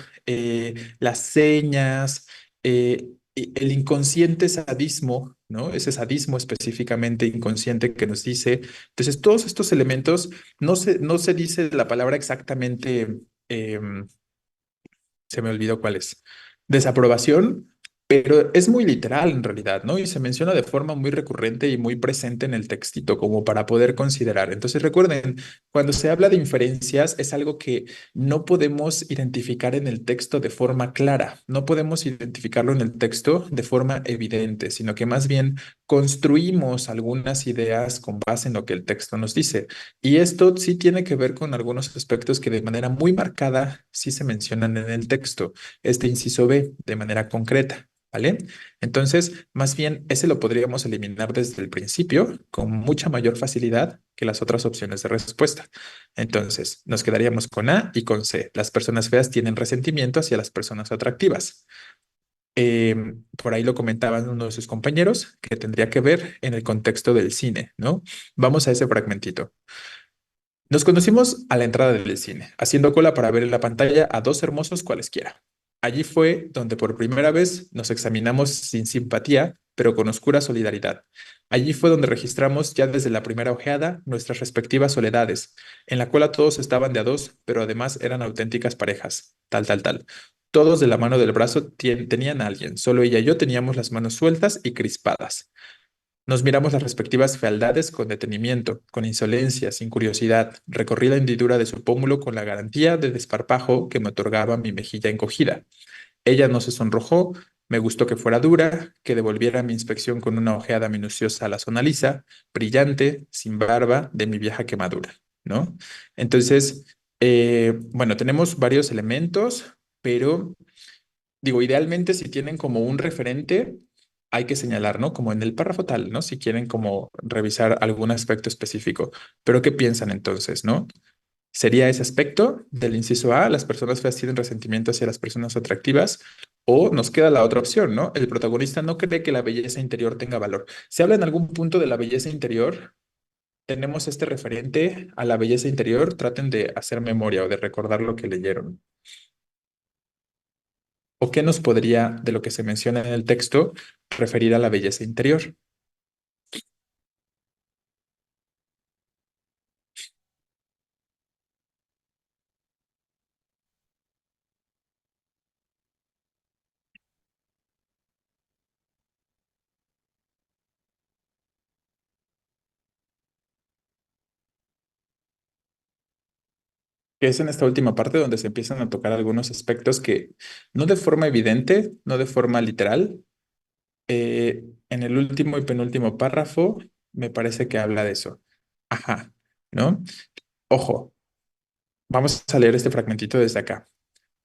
las señas. El inconsciente sadismo, ¿no? Ese sadismo específicamente inconsciente que nos dice. Entonces, todos estos elementos, no se dice la palabra exactamente, se me olvidó cuál es, desaprobación, pero es muy literal en realidad, ¿no? Y se menciona de forma muy recurrente y muy presente en el textito, como para poder considerar. Entonces, recuerden, cuando se habla de inferencias, es algo que no podemos identificar en el texto de forma clara, no podemos identificarlo en el texto de forma evidente, sino que más bien construimos algunas ideas con base en lo que el texto nos dice. Y esto sí tiene que ver con algunos aspectos que de manera muy marcada sí se mencionan en el texto, este inciso B, de manera concreta, ¿vale? Entonces, más bien, ese lo podríamos eliminar desde el principio con mucha mayor facilidad que las otras opciones de respuesta. Entonces, nos quedaríamos con A y con C. Las personas feas tienen resentimiento hacia las personas atractivas. Por ahí lo comentaban uno de sus compañeros, que tendría que ver en el contexto del cine, ¿no? Vamos a ese fragmentito. Nos conocimos a la entrada del cine, haciendo cola para ver en la pantalla a dos hermosos cualesquiera. Allí fue donde por primera vez nos examinamos sin simpatía, pero con oscura solidaridad. Allí fue donde registramos ya desde la primera ojeada nuestras respectivas soledades. En la cola todos estaban de a dos, pero además eran auténticas parejas, tal, tal, tal. Todos de la mano del brazo tenían a alguien, solo ella y yo teníamos las manos sueltas y crispadas. Nos miramos las respectivas fealdades con detenimiento, con insolencia, sin curiosidad. Recorrí la hendidura de su pómulo con la garantía de desparpajo que me otorgaba mi mejilla encogida. Ella no se sonrojó, me gustó que fuera dura, que devolviera mi inspección con una ojeada minuciosa a la zona lisa, brillante, sin barba, de mi vieja quemadura, ¿no? Entonces, bueno, tenemos varios elementos, pero digo, idealmente si tienen como un referente, hay que señalar, ¿no? Como en el párrafo tal, ¿no? Si quieren como revisar algún aspecto específico. Pero ¿qué piensan entonces, no? ¿Sería ese aspecto del inciso A, las personas feas tienen resentimiento hacia las personas atractivas? O nos queda la otra opción, ¿no? El protagonista no cree que la belleza interior tenga valor. ¿Se habla en algún punto de la belleza interior? tenemos este referente a la belleza interior, traten de hacer memoria o de recordar lo que leyeron. ¿O qué nos podría, de lo que se menciona en el texto, referir a la belleza interior? Que es en esta última parte donde se empiezan a tocar algunos aspectos que, no de forma evidente, no de forma literal, en el último y penúltimo párrafo, me parece que habla de eso. Ajá, ¿no? Ojo, vamos a leer este fragmentito desde acá.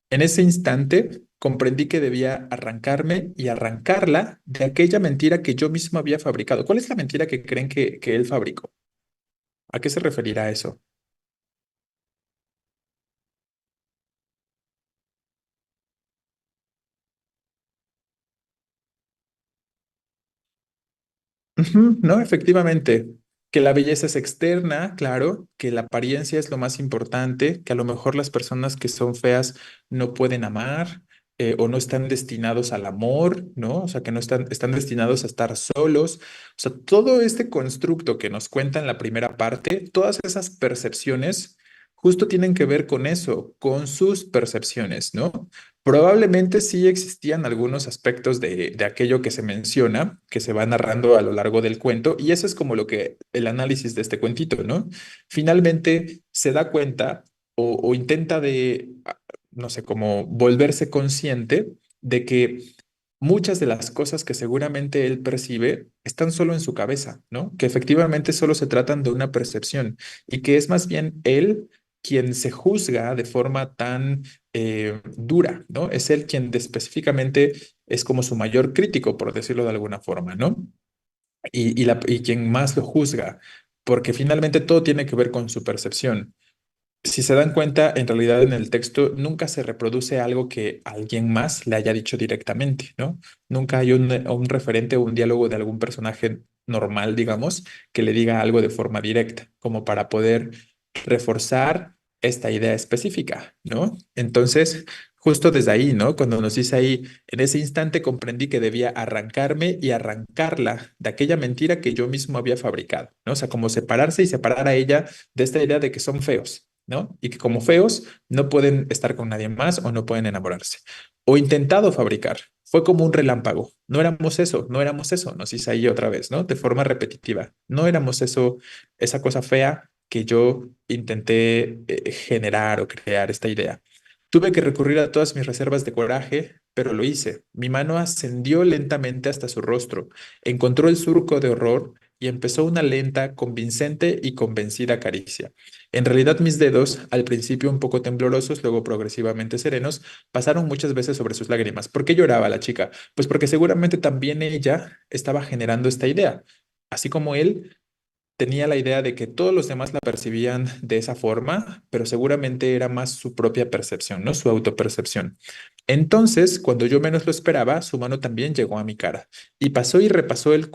En ese instante comprendí que debía arrancarme y arrancarla de aquella mentira que yo mismo había fabricado. ¿Cuál es la mentira que creen que él fabricó? ¿A qué se referirá eso? Ujú, no, efectivamente, que la belleza es externa, claro, que la apariencia es lo más importante, que a lo mejor las personas que son feas no pueden amar o no están destinados al amor, ¿no? O sea, que no están destinados a estar solos. O sea, todo este constructo que nos cuenta en la primera parte, todas esas percepciones justo tienen que ver con eso, con sus percepciones, ¿no? Probablemente sí existían algunos aspectos de aquello que se menciona, que se va narrando a lo largo del cuento, y eso es como lo que el análisis de este cuentito, ¿no? Finalmente se da cuenta o intenta no sé, como volverse consciente de que muchas de las cosas que seguramente él percibe están solo en su cabeza, ¿no? Que efectivamente solo se tratan de una percepción y que es más bien él quien se juzga de forma tan dura, ¿no? Es él quien específicamente es como su mayor crítico, por decirlo de alguna forma, ¿no? Y quien más lo juzga, porque finalmente todo tiene que ver con su percepción. Si se dan cuenta, en realidad en el texto nunca se reproduce algo que alguien más le haya dicho directamente, ¿no? Nunca hay un referente o un diálogo de algún personaje normal, digamos, que le diga algo de forma directa, como para poder reforzar esta idea específica, ¿no? Entonces, justo desde ahí, ¿no? Cuando nos dice ahí, en ese instante comprendí que debía arrancarme y arrancarla de aquella mentira que yo mismo había fabricado, ¿no? O sea, como separarse y separar a ella de esta idea de que son feos, ¿no? Y que como feos no pueden estar con nadie más o no pueden enamorarse. O intentado fabricar. Fue como un relámpago. No éramos eso, no éramos eso, nos dice ahí otra vez, ¿no? De forma repetitiva. No éramos eso, esa cosa fea que yo intenté generar o crear esta idea. Tuve que recurrir a todas mis reservas de coraje, pero lo hice. Mi mano ascendió lentamente hasta su rostro, encontró el surco de horror y empezó una lenta, convincente y convencida caricia. En realidad mis dedos, al principio un poco temblorosos, luego progresivamente serenos, pasaron muchas veces sobre sus lágrimas. ¿Por qué lloraba la chica? Pues porque seguramente también ella estaba generando esta idea. Así como él tenía la idea de que todos los demás la percibían de esa forma, pero seguramente era más su propia percepción, ¿no? Su autopercepción. Entonces, cuando yo menos lo esperaba, su mano también llegó a mi cara y pasó y repasó el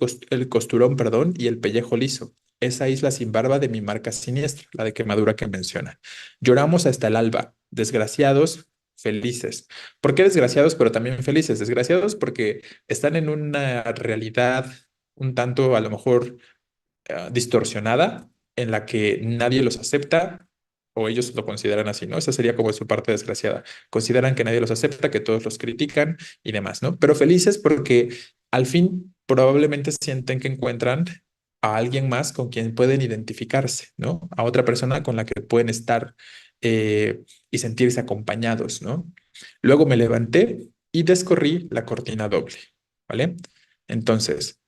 costurón, perdón, y el pellejo liso. Esa isla sin barba de mi marca siniestra, la de quemadura que menciona. Lloramos hasta el alba, desgraciados, felices. ¿Por qué desgraciados, pero también felices? Desgraciados porque están en una realidad un tanto, a lo mejor, distorsionada en la que nadie los acepta o ellos lo consideran así, ¿no? Esa sería como su parte desgraciada. Consideran que nadie los acepta, que todos los critican y demás, ¿no? Pero felices porque al fin probablemente sienten que encuentran a alguien más con quien pueden identificarse, ¿no? A otra persona con la que pueden estar y sentirse acompañados, ¿no? Luego me levanté y descorrí la cortina doble, ¿vale? Entonces,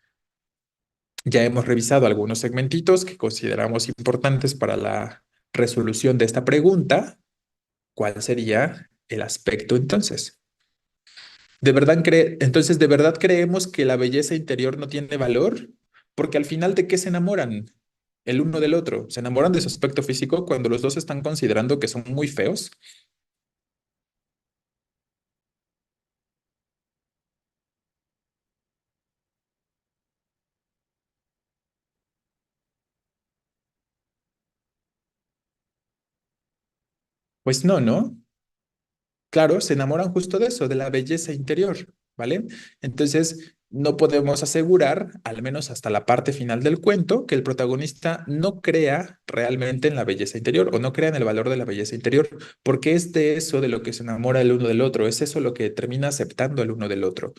ya hemos revisado algunos segmentitos que consideramos importantes para la resolución de esta pregunta. ¿Cuál sería el aspecto entonces? Entonces, ¿de verdad creemos que la belleza interior no tiene valor? Porque al final, ¿de qué se enamoran el uno del otro? ¿Se enamoran de su aspecto físico cuando los dos están considerando que son muy feos? Pues no, ¿no? Claro, se enamoran justo de eso, de la belleza interior, ¿vale? Entonces, no podemos asegurar, al menos hasta la parte final del cuento, que el protagonista no crea realmente en la belleza interior o no crea en el valor de la belleza interior, porque es de eso de lo que se enamora el uno del otro, es eso lo que termina aceptando el uno del otro.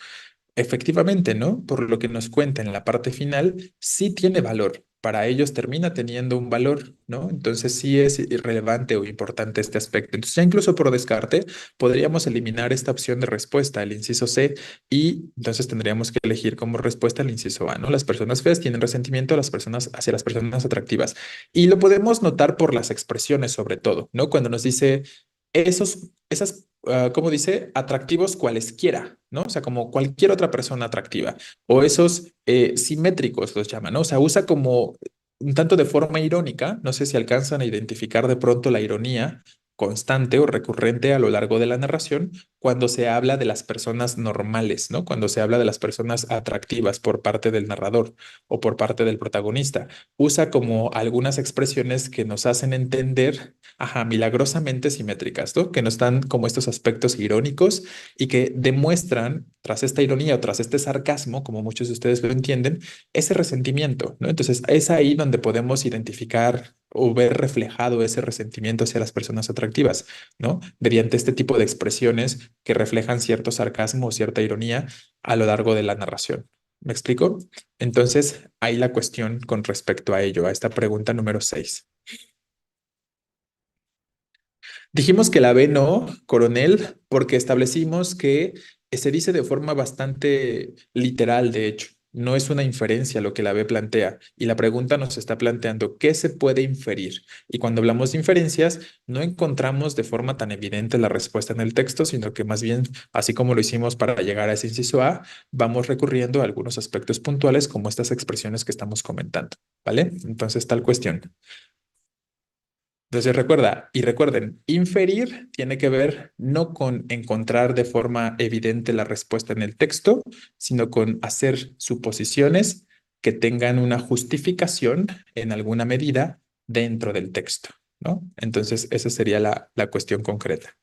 Efectivamente, ¿no? Por lo que nos cuenta en la parte final, sí tiene valor. Para ellos termina teniendo un valor, ¿no? Entonces sí es irrelevante o importante este aspecto. Entonces ya incluso por descarte podríamos eliminar esta opción de respuesta, el inciso C, y entonces tendríamos que elegir como respuesta el inciso A, ¿no? Las personas feas tienen resentimiento a las personas, hacia las personas atractivas. Y lo podemos notar por las expresiones sobre todo, ¿no? Cuando nos dice esas, ¿cómo dice? Atractivos cualesquiera, ¿no? O sea, como cualquier otra persona atractiva. O esos simétricos los llaman, ¿no? O sea, usa como un tanto de forma irónica, no sé si alcanzan a identificar de pronto la ironía constante o recurrente a lo largo de la narración cuando se habla de las personas normales, ¿no? Cuando se habla de las personas atractivas por parte del narrador o por parte del protagonista. Usa como algunas expresiones que nos hacen entender, ajá, milagrosamente simétricas, ¿no? Que nos dan como estos aspectos irónicos y que demuestran, tras esta ironía o tras este sarcasmo, como muchos de ustedes lo entienden, ese resentimiento, ¿no? Entonces, es ahí donde podemos identificar o ver reflejado ese resentimiento hacia las personas atractivas, ¿no? Mediante este tipo de expresiones que reflejan cierto sarcasmo o cierta ironía a lo largo de la narración. ¿Me explico? Entonces, ahí la cuestión con respecto a ello, a esta pregunta número 6. Dijimos que la B no, coronel, porque establecimos que se dice de forma bastante literal, de hecho. No es una inferencia lo que la B plantea. Y la pregunta nos está planteando qué se puede inferir. Y cuando hablamos de inferencias, no encontramos de forma tan evidente la respuesta en el texto, sino que más bien, así como lo hicimos para llegar a ese inciso A, vamos recurriendo a algunos aspectos puntuales como estas expresiones que estamos comentando. ¿Vale? Entonces, tal cuestión. Entonces recuerda, y recuerden, inferir tiene que ver no con encontrar de forma evidente la respuesta en el texto, sino con hacer suposiciones que tengan una justificación en alguna medida dentro del texto, ¿no? Entonces esa sería la cuestión concreta.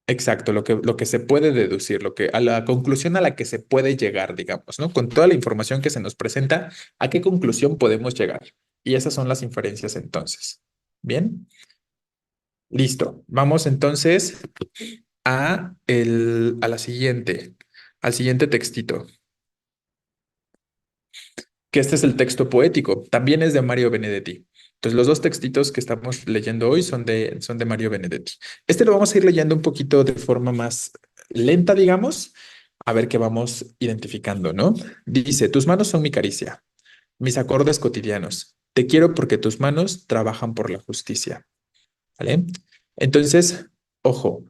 Exacto, lo que se puede deducir, a la conclusión a la que se puede llegar, digamos, ¿no? Con toda la información que se nos presenta, ¿a qué conclusión podemos llegar? Y esas son las inferencias entonces. Bien. Listo. Vamos entonces al siguiente textito, que este es el texto poético. También es de Mario Benedetti. Entonces, los dos textitos que estamos leyendo hoy son de Mario Benedetti. Este lo vamos a ir leyendo un poquito de forma más lenta, digamos, a ver qué vamos identificando, ¿no? Dice, tus manos son mi caricia, mis acordes cotidianos. Te quiero porque tus manos trabajan por la justicia, ¿vale? Entonces, ojo.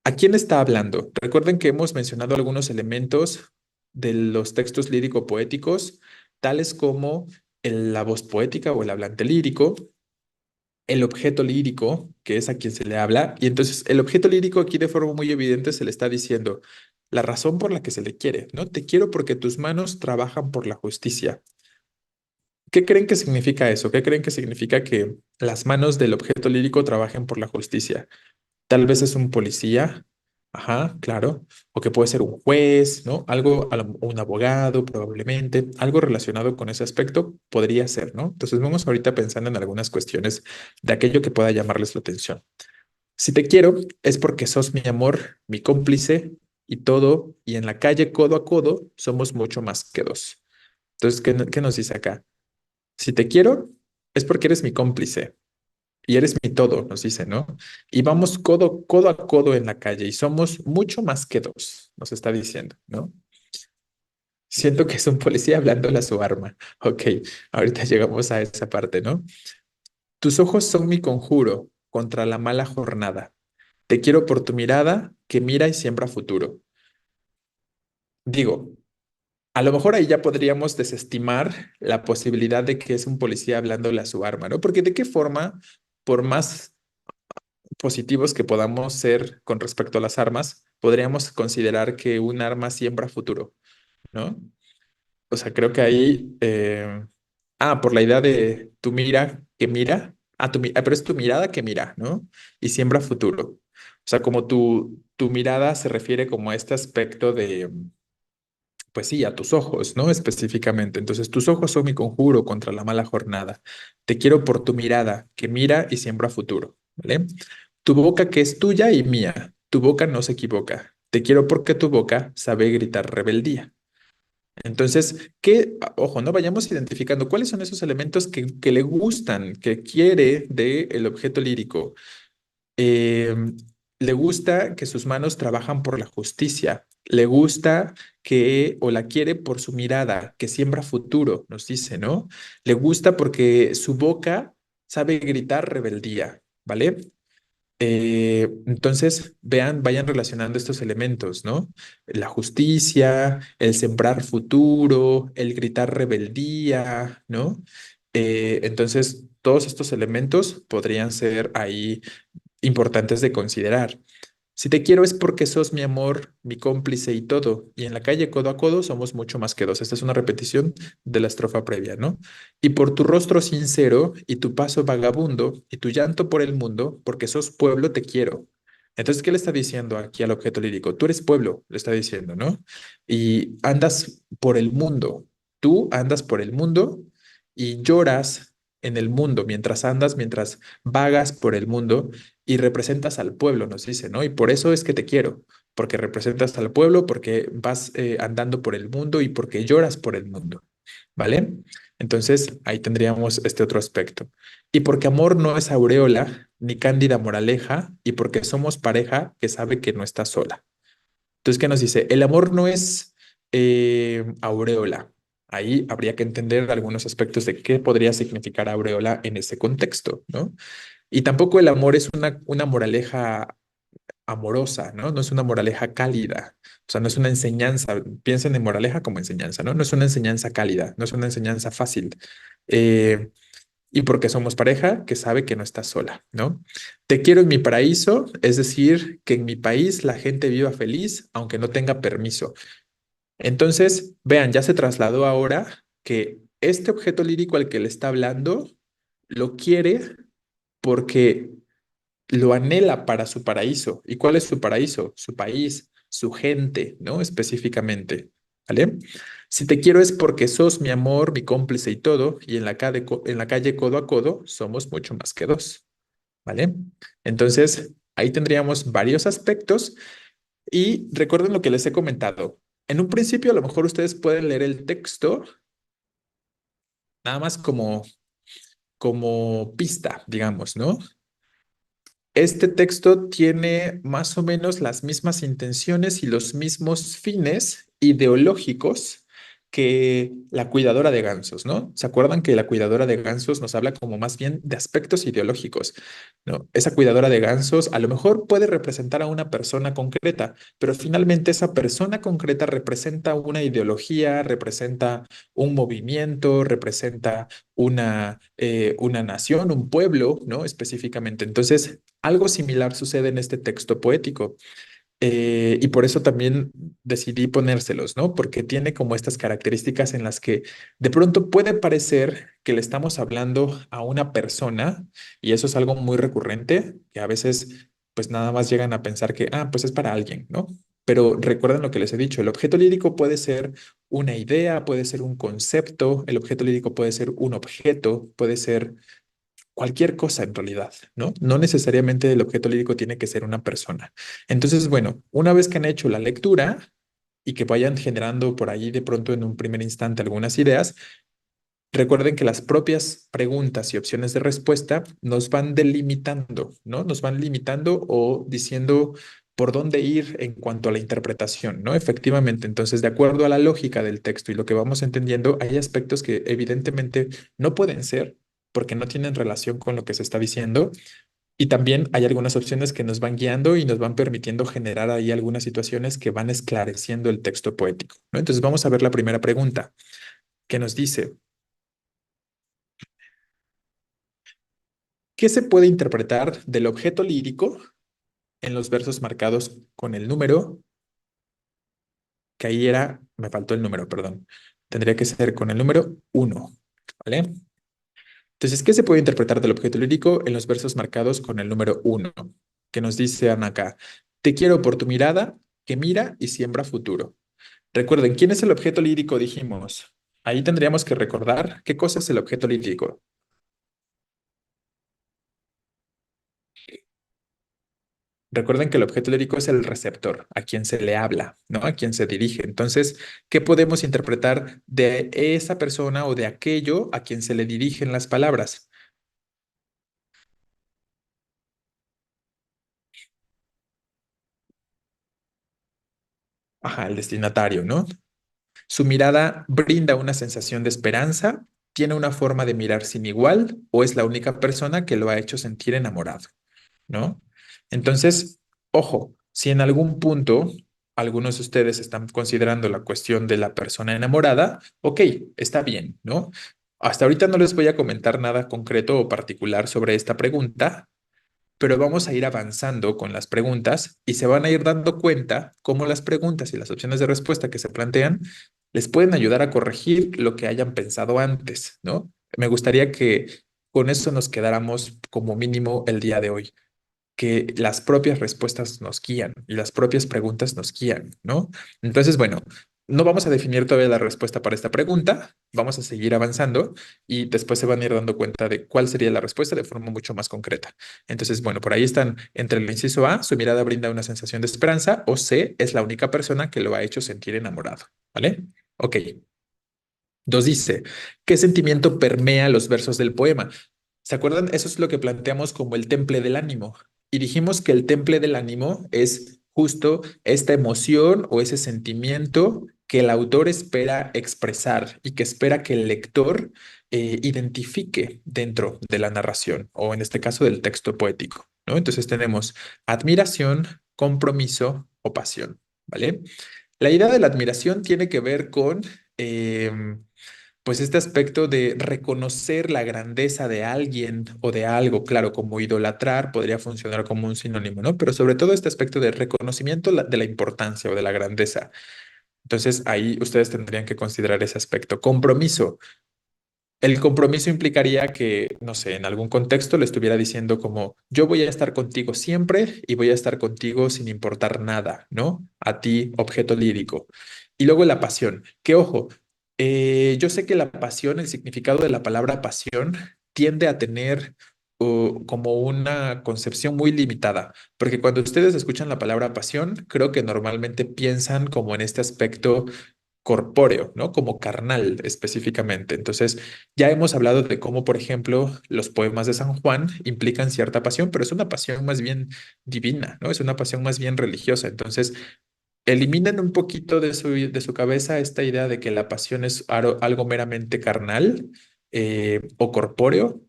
¿A quién está hablando? Recuerden que hemos mencionado algunos elementos de los textos lírico-poéticos, tales como la voz poética o el hablante lírico, el objeto lírico, que es a quien se le habla, y entonces el objeto lírico aquí de forma muy evidente se le está diciendo la razón por la que se le quiere, ¿no? Te quiero porque tus manos trabajan por la justicia. ¿Qué creen que significa eso? ¿Qué creen que significa que las manos del objeto lírico trabajen por la justicia? Tal vez es un policía, ajá, claro, o que puede ser un juez, ¿no? Algo, un abogado, probablemente, algo relacionado con ese aspecto podría ser, ¿no? Entonces vamos ahorita pensando en algunas cuestiones de aquello que pueda llamarles la atención. Si te quiero, es porque sos mi amor, mi cómplice y todo, y en la calle codo a codo somos mucho más que dos. Entonces, ¿qué nos dice acá? Si te quiero, es porque eres mi cómplice. Y eres mi todo, nos dice, ¿no? Y vamos codo a codo en la calle y somos mucho más que dos, nos está diciendo, ¿no? Siento que es un policía hablándole a su arma. Ok, ahorita llegamos a esa parte, ¿no? Tus ojos son mi conjuro contra la mala jornada. Te quiero por tu mirada que mira y siembra futuro. Digo, a lo mejor ahí ya podríamos desestimar la posibilidad de que es un policía hablándole a su arma, ¿no? Porque de qué forma, por más positivos que podamos ser con respecto a las armas, podríamos considerar que un arma siembra futuro, ¿no? O sea, creo que ahí, por la idea de tu mira, que mira. Pero es tu mirada que mira, ¿no? Y siembra futuro. O sea, como tu mirada se refiere como a este aspecto de, pues sí, a tus ojos, ¿no? Específicamente. Entonces, tus ojos son mi conjuro contra la mala jornada. Te quiero por tu mirada, que mira y siembra futuro, ¿vale? Tu boca que es tuya y mía. Tu boca no se equivoca. Te quiero porque tu boca sabe gritar rebeldía. Entonces, ojo, no vayamos identificando cuáles son esos elementos que le gustan, que quiere del objeto lírico. Eh, Le gusta que sus manos trabajan por la justicia. Le gusta o la quiere por su mirada, que siembra futuro, nos dice, ¿no? Le gusta porque su boca sabe gritar rebeldía, ¿vale? Entonces, vayan relacionando estos elementos, ¿no? La justicia, el sembrar futuro, el gritar rebeldía, ¿no? Entonces, todos estos elementos podrían ser ahí importantes de considerar. Si te quiero es porque sos mi amor, mi cómplice y todo. Y en la calle codo a codo somos mucho más que dos. Esta es una repetición de la estrofa previa, ¿no? Y por tu rostro sincero y tu paso vagabundo y tu llanto por el mundo, porque sos pueblo, te quiero. Entonces, ¿qué le está diciendo aquí al objeto lírico? Tú eres pueblo, le está diciendo, ¿no? Y andas por el mundo. Tú andas por el mundo y lloras en el mundo mientras andas, mientras vagas por el mundo y representas al pueblo, nos dice, ¿no? Y por eso es que te quiero, porque representas al pueblo, porque vas andando por el mundo y porque lloras por el mundo, ¿vale? Entonces ahí tendríamos este otro aspecto. Y porque amor no es aureola ni cándida moraleja, y porque somos pareja que sabe que no está sola. Entonces, ¿qué nos dice? El amor no es aureola. Ahí habría que entender algunos aspectos de qué podría significar aureola en ese contexto, ¿no? Y tampoco el amor es una moraleja amorosa, ¿no? No es una moraleja cálida. O sea, no es una enseñanza. Piensen en moraleja como enseñanza, ¿no? No es una enseñanza cálida, no es una enseñanza fácil. Eh, y porque somos pareja que sabe que no está sola, ¿no? Te quiero en mi paraíso, es decir, que en mi país la gente viva feliz aunque no tenga permiso. Entonces, vean, ya se trasladó ahora que este objeto lírico al que le está hablando lo quiere porque lo anhela para su paraíso. ¿Y cuál es su paraíso? Su país, su gente, ¿no? Específicamente, ¿vale? Si te quiero es porque sos mi amor, mi cómplice y todo, y en la calle codo a codo somos mucho más que dos, ¿vale? Entonces, ahí tendríamos varios aspectos y recuerden lo que les he comentado. En un principio, a lo mejor ustedes pueden leer el texto nada más como pista, digamos, ¿no? Este texto tiene más o menos las mismas intenciones y los mismos fines ideológicos que la cuidadora de gansos, ¿no? ¿Se acuerdan que la cuidadora de gansos nos habla como más bien de aspectos ideológicos, ¿no? Esa cuidadora de gansos a lo mejor puede representar a una persona concreta, pero finalmente esa persona concreta representa una ideología, representa un movimiento, representa una nación, un pueblo, ¿no? Específicamente. Entonces, algo similar sucede en este texto poético. Y por eso también decidí ponérselos, ¿no? Porque tiene como estas características en las que de pronto puede parecer que le estamos hablando a una persona, y eso es algo muy recurrente, que a veces pues nada más llegan a pensar que, pues es para alguien, ¿no? Pero recuerden lo que les he dicho, el objeto lírico puede ser una idea, puede ser un concepto, el objeto lírico puede ser un objeto, puede ser cualquier cosa en realidad, ¿no? No necesariamente el objeto lírico tiene que ser una persona. Entonces, bueno, una vez que han hecho la lectura y que vayan generando por ahí de pronto en un primer instante algunas ideas, recuerden que las propias preguntas y opciones de respuesta nos van delimitando, ¿no? Nos van limitando o diciendo por dónde ir en cuanto a la interpretación, ¿no? Efectivamente, entonces, de acuerdo a la lógica del texto y lo que vamos entendiendo, hay aspectos que evidentemente no pueden ser porque no tienen relación con lo que se está diciendo. Y también hay algunas opciones que nos van guiando y nos van permitiendo generar ahí algunas situaciones que van esclareciendo el texto poético, ¿no? Entonces vamos a ver la primera pregunta que nos dice, ¿qué se puede interpretar del objeto lírico en los versos marcados con el número, que ahí era, me faltó el número, perdón, tendría que ser con el número uno, ¿vale? Entonces, ¿qué se puede interpretar del objeto lírico en los versos marcados con el número uno? Que nos dice Ana acá, te quiero por tu mirada, que mira y siembra futuro. Recuerden, ¿quién es el objeto lírico? Dijimos. Ahí tendríamos que recordar qué cosa es el objeto lírico. Recuerden que el objeto lírico es el receptor, a quien se le habla, ¿no? A quien se dirige. Entonces, ¿qué podemos interpretar de esa persona o de aquello a quien se le dirigen las palabras? Ajá, el destinatario, ¿no? Su mirada brinda una sensación de esperanza, tiene una forma de mirar sin igual o es la única persona que lo ha hecho sentir enamorado, ¿no? Entonces, ojo, si en algún punto algunos de ustedes están considerando la cuestión de la persona enamorada, ok, está bien, ¿no? Hasta ahorita no les voy a comentar nada concreto o particular sobre esta pregunta, pero vamos a ir avanzando con las preguntas y se van a ir dando cuenta cómo las preguntas y las opciones de respuesta que se plantean les pueden ayudar a corregir lo que hayan pensado antes, ¿no? Me gustaría que con eso nos quedáramos como mínimo el día de hoy, que las propias respuestas nos guían y las propias preguntas nos guían, ¿no? Entonces, bueno, no vamos a definir todavía la respuesta para esta pregunta, vamos a seguir avanzando y después se van a ir dando cuenta de cuál sería la respuesta de forma mucho más concreta. Entonces, bueno, por ahí están entre el inciso A, su mirada brinda una sensación de esperanza, o C, es la única persona que lo ha hecho sentir enamorado, ¿vale? Ok. Dos dice, ¿qué sentimiento permea los versos del poema? ¿Se acuerdan? Eso es lo que planteamos como el temple del ánimo. Y dijimos que el temple del ánimo es justo esta emoción o ese sentimiento que el autor espera expresar y que espera que el lector identifique dentro de la narración o en este caso del texto poético, ¿no? Entonces tenemos admiración, compromiso o pasión, ¿vale? La idea de la admiración tiene que ver con pues este aspecto de reconocer la grandeza de alguien o de algo, claro, como idolatrar podría funcionar como un sinónimo, ¿no? Pero sobre todo este aspecto de reconocimiento de la importancia o de la grandeza. Entonces ahí ustedes tendrían que considerar ese aspecto. Compromiso. El compromiso implicaría que, no sé, en algún contexto le estuviera diciendo como, yo voy a estar contigo siempre y voy a estar contigo sin importar nada, ¿no? A ti, objeto lírico. Y luego la pasión, que ojo, yo sé que la pasión, el significado de la palabra pasión tiende a tener como una concepción muy limitada, porque cuando ustedes escuchan la palabra pasión, creo que normalmente piensan como en este aspecto corpóreo, ¿no? Como carnal específicamente. Entonces, ya hemos hablado de cómo, por ejemplo, los poemas de San Juan implican cierta pasión, pero es una pasión más bien divina, ¿no? Es una pasión más bien religiosa. Entonces, eliminan un poquito de su cabeza esta idea de que la pasión es algo meramente carnal o corpóreo,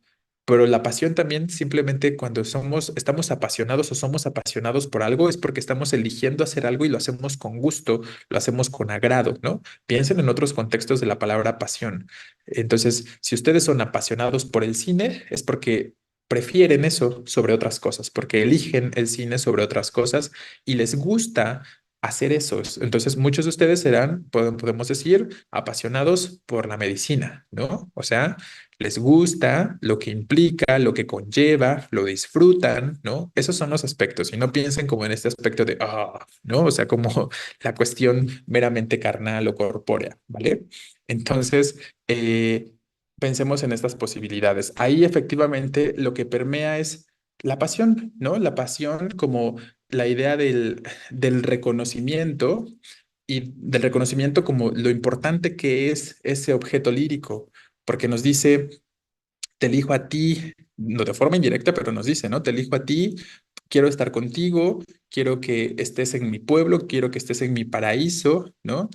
pero la pasión también simplemente cuando estamos apasionados o somos apasionados por algo es porque estamos eligiendo hacer algo y lo hacemos con gusto, lo hacemos con agrado, ¿no? Piensen en otros contextos de la palabra pasión. Entonces, si ustedes son apasionados por el cine, es porque prefieren eso sobre otras cosas, porque eligen el cine sobre otras cosas y les gusta hacer eso. Entonces, muchos de ustedes serán, podemos decir, apasionados por la medicina, ¿no? O sea, les gusta lo que implica, lo que conlleva, lo disfrutan, ¿no? Esos son los aspectos. Y no piensen como en este aspecto de, ¿no? O sea, como la cuestión meramente carnal o corpórea, ¿vale? Entonces, pensemos en estas posibilidades. Ahí efectivamente lo que permea es la pasión, ¿no? La pasión como la idea del reconocimiento y del reconocimiento como lo importante que es ese objeto lírico, porque nos dice, te elijo a ti, no de forma indirecta, pero nos dice, ¿no? Te elijo a ti, quiero estar contigo, quiero que estés en mi pueblo, quiero que estés en mi paraíso, ¿no?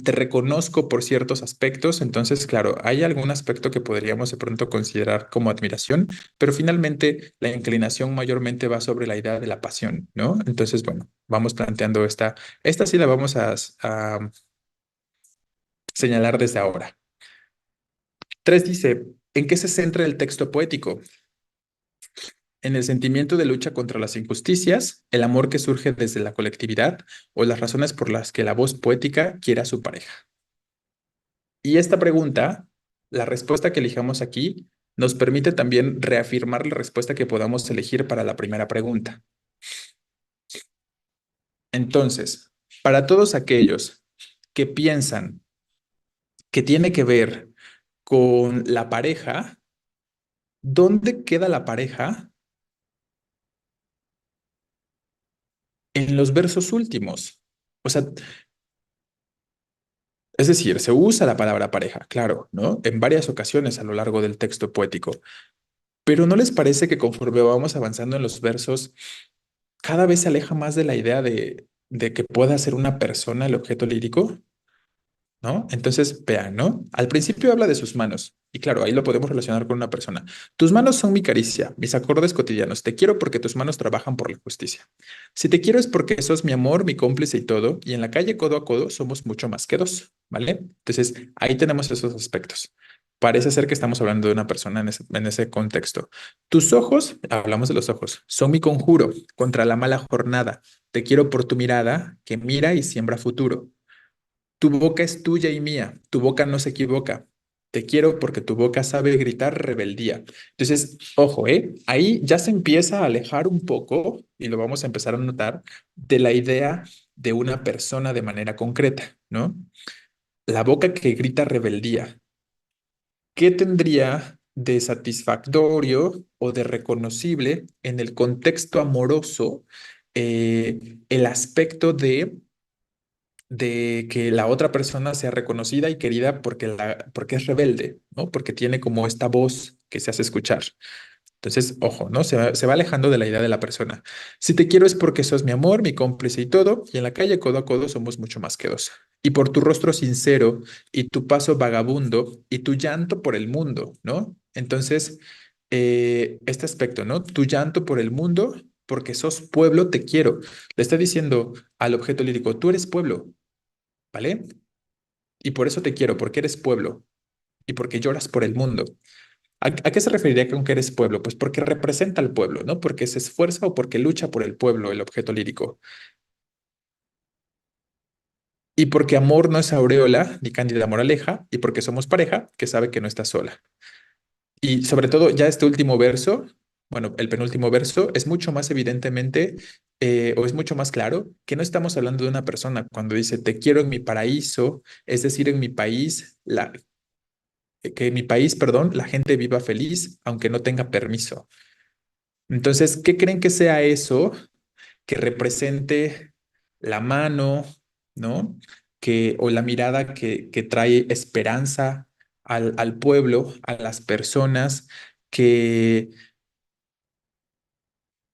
Te reconozco por ciertos aspectos, entonces, claro, hay algún aspecto que podríamos de pronto considerar como admiración, pero finalmente la inclinación mayormente va sobre la idea de la pasión, ¿no? Entonces, bueno, vamos planteando esta sí la vamos a señalar desde ahora. Tres dice, ¿en qué se centra el texto poético? En el sentimiento de lucha contra las injusticias, el amor que surge desde la colectividad o las razones por las que la voz poética quiere a su pareja. Y esta pregunta, la respuesta que elijamos aquí, nos permite también reafirmar la respuesta que podamos elegir para la primera pregunta. Entonces, para todos aquellos que piensan que tiene que ver con la pareja, ¿dónde queda la pareja? En los versos últimos. O sea, es decir, se usa la palabra pareja, claro, ¿no? En varias ocasiones a lo largo del texto poético. Pero ¿no les parece que conforme vamos avanzando en los versos, cada vez se aleja más de la idea de que pueda ser una persona el objeto lírico? ¿No? Entonces, vean, ¿no? Al principio habla de sus manos, y claro, ahí lo podemos relacionar con una persona. Tus manos son mi caricia, mis acordes cotidianos. Te quiero porque tus manos trabajan por la justicia. Si te quiero es porque sos mi amor, mi cómplice y todo, y en la calle codo a codo somos mucho más que dos, ¿vale? Entonces, ahí tenemos esos aspectos. Parece ser que estamos hablando de una persona en ese contexto. Tus ojos, hablamos de los ojos, son mi conjuro contra la mala jornada. Te quiero por tu mirada que mira y siembra futuro. Tu boca es tuya y mía, tu boca no se equivoca. Te quiero porque tu boca sabe gritar rebeldía. Entonces, ojo, ¿eh? Ahí ya se empieza a alejar un poco, y lo vamos a empezar a notar, de la idea de una persona de manera concreta, ¿no? La boca que grita rebeldía. ¿Qué tendría de satisfactorio o de reconocible en el contexto amoroso el aspecto de que la otra persona sea reconocida y querida porque es rebelde, ¿no? Porque tiene como esta voz que se hace escuchar? Entonces, ojo, ¿no? Se va alejando de la idea de la persona. Si te quiero es porque sos mi amor, mi cómplice y todo, y en la calle codo a codo somos mucho más que dos. Y por tu rostro sincero y tu paso vagabundo y tu llanto por el mundo, ¿no? Entonces, este aspecto, ¿no? Tu llanto por el mundo, porque sos pueblo, te quiero. Le está diciendo al objeto lírico, tú eres pueblo, ¿vale? Y por eso te quiero, porque eres pueblo y porque lloras por el mundo. ¿A qué se referiría con que eres pueblo? Pues porque representa al pueblo, ¿no? Porque se esfuerza o porque lucha por el pueblo, el objeto lírico. Y porque amor no es aureola ni cándida moraleja, y porque somos pareja que sabe que no está sola. Y sobre todo, ya este último verso, bueno, el penúltimo verso, es mucho más evidentemente, o es mucho más claro, que no estamos hablando de una persona cuando dice, te quiero en mi paraíso, es decir, en mi país, que en mi país, perdón, la gente viva feliz, aunque no tenga permiso. Entonces, ¿qué creen que sea eso que represente la mano, ¿no? O la mirada que trae esperanza al pueblo, a las personas, que,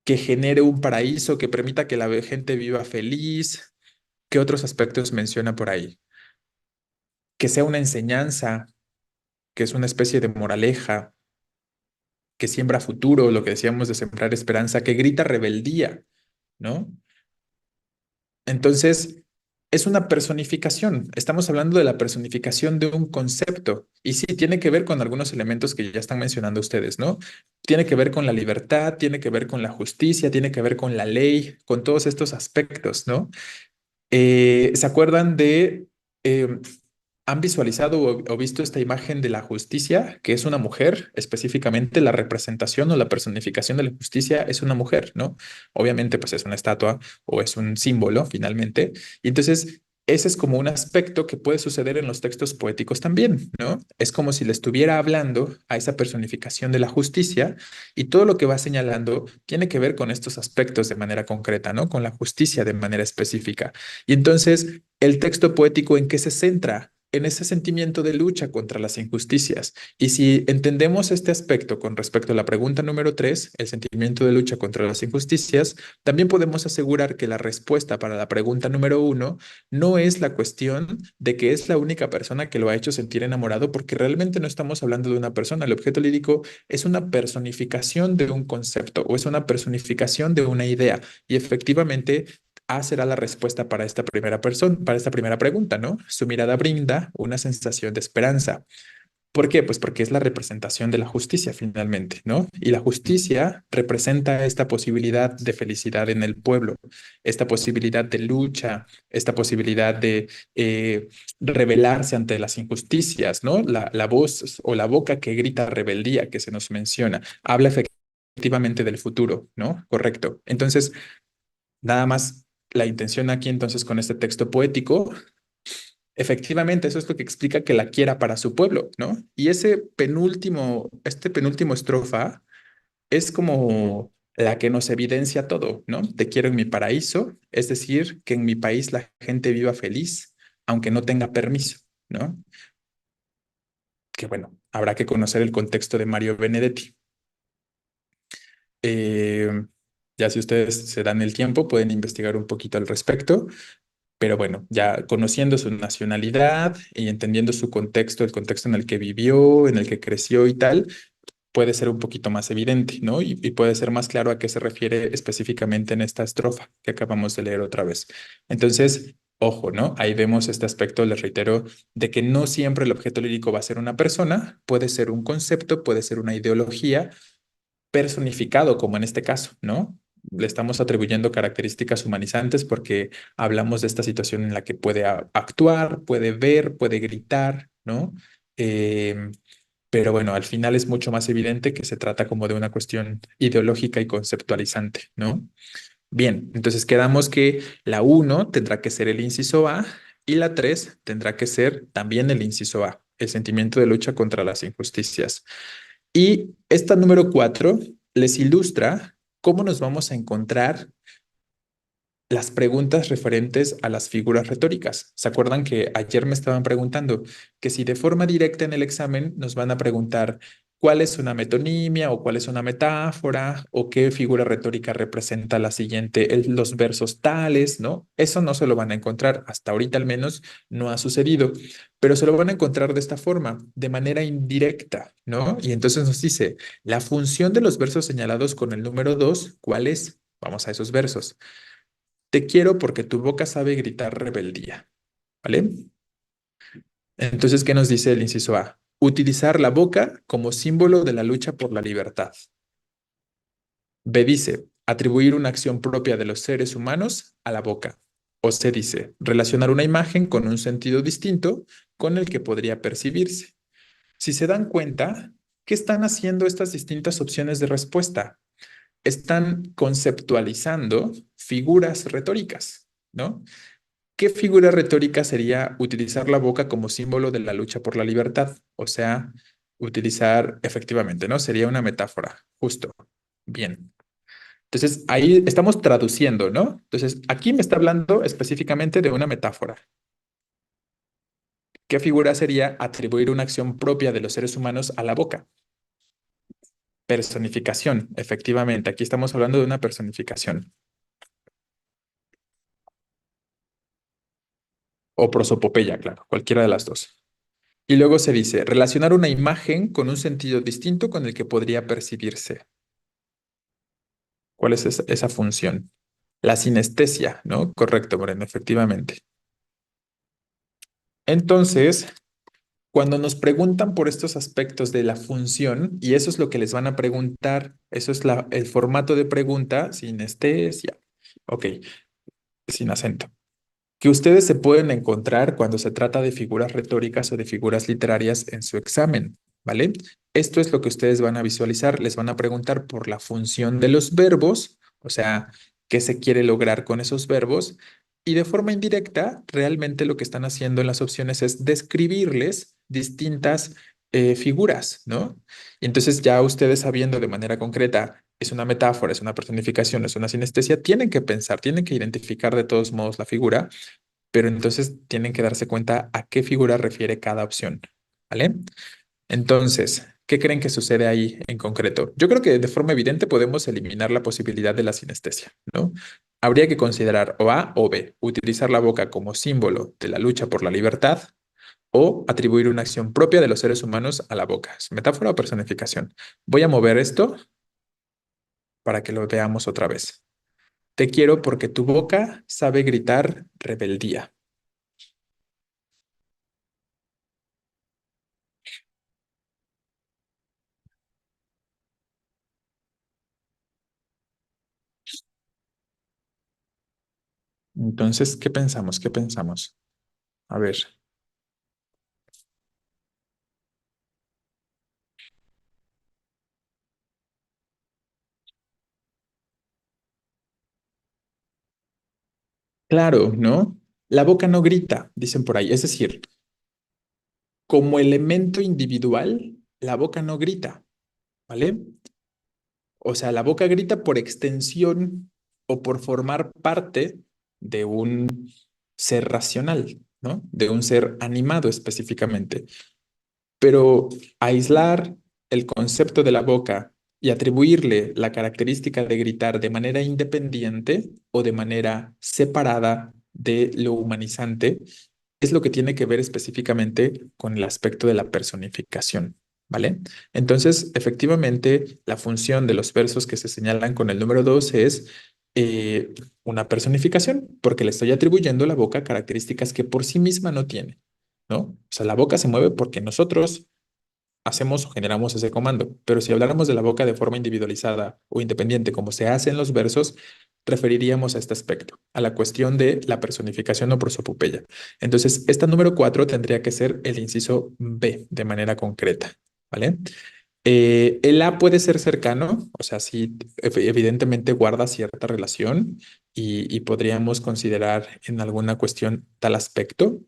que genere un paraíso, que permita que la gente viva feliz? ¿Qué otros aspectos menciona por ahí? Que sea una enseñanza, que es una especie de moraleja, que siembra futuro, lo que decíamos de sembrar esperanza, que grita rebeldía, ¿no? Entonces, es una personificación. Estamos hablando de la personificación de un concepto. Y sí, tiene que ver con algunos elementos que ya están mencionando ustedes, ¿no? Tiene que ver con la libertad, tiene que ver con la justicia, tiene que ver con la ley, con todos estos aspectos, ¿no? ¿Se acuerdan eh, han visualizado o visto esta imagen de la justicia, que es una mujer? Específicamente la representación o la personificación de la justicia es una mujer, ¿no? Obviamente, pues es una estatua o es un símbolo finalmente. Y entonces, ese es como un aspecto que puede suceder en los textos poéticos también, ¿no? Es como si le estuviera hablando a esa personificación de la justicia, y todo lo que va señalando tiene que ver con estos aspectos de manera concreta, ¿no? Con la justicia de manera específica. Y entonces, el texto poético, ¿en qué se centra? En ese sentimiento de lucha contra las injusticias. Y si entendemos este aspecto con respecto a la pregunta número 3, el sentimiento de lucha contra las injusticias, también podemos asegurar que la respuesta para la pregunta número 1 no es la cuestión de que es la única persona que lo ha hecho sentir enamorado, porque realmente no estamos hablando de una persona. El objeto lírico es una personificación de un concepto o es una personificación de una idea. Y efectivamente, A será la respuesta para esta primera persona, para esta primera pregunta, ¿no? Su mirada brinda una sensación de esperanza. ¿Por qué? Pues porque es la representación de la justicia finalmente, ¿no? Y la justicia representa esta posibilidad de felicidad en el pueblo, esta posibilidad de lucha, esta posibilidad de rebelarse ante las injusticias, ¿no? La voz o la boca que grita rebeldía que se nos menciona, habla efectivamente del futuro, ¿no? Correcto. Entonces, nada más la intención aquí entonces con este texto poético. Efectivamente, eso es lo que explica que la quiera para su pueblo, ¿no? Y este penúltimo estrofa es como la que nos evidencia todo, ¿no? Te quiero en mi paraíso, es decir, que en mi país la gente viva feliz, aunque no tenga permiso, ¿no? Que bueno, habrá que conocer el contexto de Mario Benedetti. Eh, ya si ustedes se dan el tiempo, pueden investigar un poquito al respecto. Pero bueno, ya conociendo su nacionalidad y entendiendo su contexto, el contexto en el que vivió, en el que creció y tal, puede ser un poquito más evidente, ¿no? Y puede ser más claro a qué se refiere específicamente en esta estrofa que acabamos de leer otra vez. Entonces, ojo, ¿no? Ahí vemos este aspecto, les reitero, de que no siempre el objeto lírico va a ser una persona, puede ser un concepto, puede ser una ideología personificado, como en este caso, ¿no? Le estamos atribuyendo características humanizantes porque hablamos de esta situación en la que puede actuar, puede ver, puede gritar, ¿no? Em, pero bueno, al final es mucho más evidente que se trata como de una cuestión ideológica y conceptualizante, ¿no? Bien, entonces quedamos que la uno tendrá que ser el inciso A y la 3 tendrá que ser también el inciso A, el sentimiento de lucha contra las injusticias. Y esta número 4 les ilustra cómo nos vamos a encontrar las preguntas referentes a las figuras retóricas. ¿Se acuerdan que ayer me estaban preguntando que si de forma directa en el examen nos van a preguntar cuál es una metonimia o cuál es una metáfora o qué figura retórica representa la siguiente, los versos tales, ¿no? Eso no se lo van a encontrar, hasta ahorita al menos no ha sucedido, pero se lo van a encontrar de esta forma, de manera indirecta, ¿no? Y entonces nos dice, la función de los versos señalados con el número 2, ¿cuál es? Vamos a esos versos. Te quiero porque tu boca sabe gritar rebeldía, ¿vale? Entonces, ¿qué nos dice el inciso A? Utilizar la boca como símbolo de la lucha por la libertad. B dice, atribuir una acción propia de los seres humanos a la boca. O C dice, relacionar una imagen con un sentido distinto con el que podría percibirse. Si se dan cuenta, ¿qué están haciendo estas distintas opciones de respuesta? Están conceptualizando figuras retóricas, ¿no? ¿Qué figura retórica sería utilizar la boca como símbolo de la lucha por la libertad? O sea, utilizar efectivamente, ¿no? Sería una metáfora, justo. Bien. Entonces, ahí estamos traduciendo, ¿no? Entonces, aquí me está hablando específicamente de una metáfora. ¿Qué figura sería atribuir una acción propia de los seres humanos a la boca? Personificación, efectivamente. Aquí estamos hablando de una personificación. O prosopopeya, claro, cualquiera de las dos. Y luego se dice, relacionar una imagen con un sentido distinto con el que podría percibirse. ¿Cuál es esa función? La sinestesia, ¿no? Correcto, Moreno, efectivamente. Entonces, cuando nos preguntan por estos aspectos de la función, y eso es lo que les van a preguntar, eso es el formato de pregunta, sinestesia. Ok, sin acento. Que ustedes se pueden encontrar cuando se trata de figuras retóricas o de figuras literarias en su examen, ¿vale? Esto es lo que ustedes van a visualizar. Les van a preguntar por la función de los verbos, o sea, qué se quiere lograr con esos verbos. Y de forma indirecta, realmente lo que están haciendo en las opciones es describirles distintas figuras, ¿no? Y entonces ya ustedes sabiendo de manera concreta, es una metáfora, es una personificación, es una sinestesia, tienen que pensar, tienen que identificar de todos modos la figura, pero entonces tienen que darse cuenta a qué figura refiere cada opción, ¿vale? Entonces, ¿qué creen que sucede ahí en concreto? Yo creo que de forma evidente podemos eliminar la posibilidad de la sinestesia, ¿no? Habría que considerar o A o B, utilizar la boca como símbolo de la lucha por la libertad o atribuir una acción propia de los seres humanos a la boca. ¿Es metáfora o personificación? Voy a mover esto para que lo veamos otra vez. Te quiero porque tu boca sabe gritar rebeldía. Entonces, ¿qué pensamos? ¿Qué pensamos? A ver, claro, ¿no? La boca no grita, dicen por ahí. Es decir, como elemento individual, la boca no grita, ¿vale? O sea, la boca grita por extensión o por formar parte de un ser racional, ¿no? De un ser animado específicamente. Pero aislar el concepto de la boca y atribuirle la característica de gritar de manera independiente o de manera separada de lo humanizante es lo que tiene que ver específicamente con el aspecto de la personificación, ¿vale? Entonces, efectivamente, la función de los versos que se señalan con el número 2 es una personificación, porque le estoy atribuyendo a la boca características que por sí misma no tiene, ¿no? O sea, la boca se mueve porque nosotros hacemos o generamos ese comando. Pero si habláramos de la boca de forma individualizada o independiente, como se hace en los versos, referiríamos a este aspecto, a la cuestión de la personificación o prosopopeya. Entonces, esta número 4 tendría que ser el inciso B de manera concreta, ¿vale? El A puede ser cercano, o sea, sí, evidentemente guarda cierta relación y podríamos considerar en alguna cuestión tal aspecto,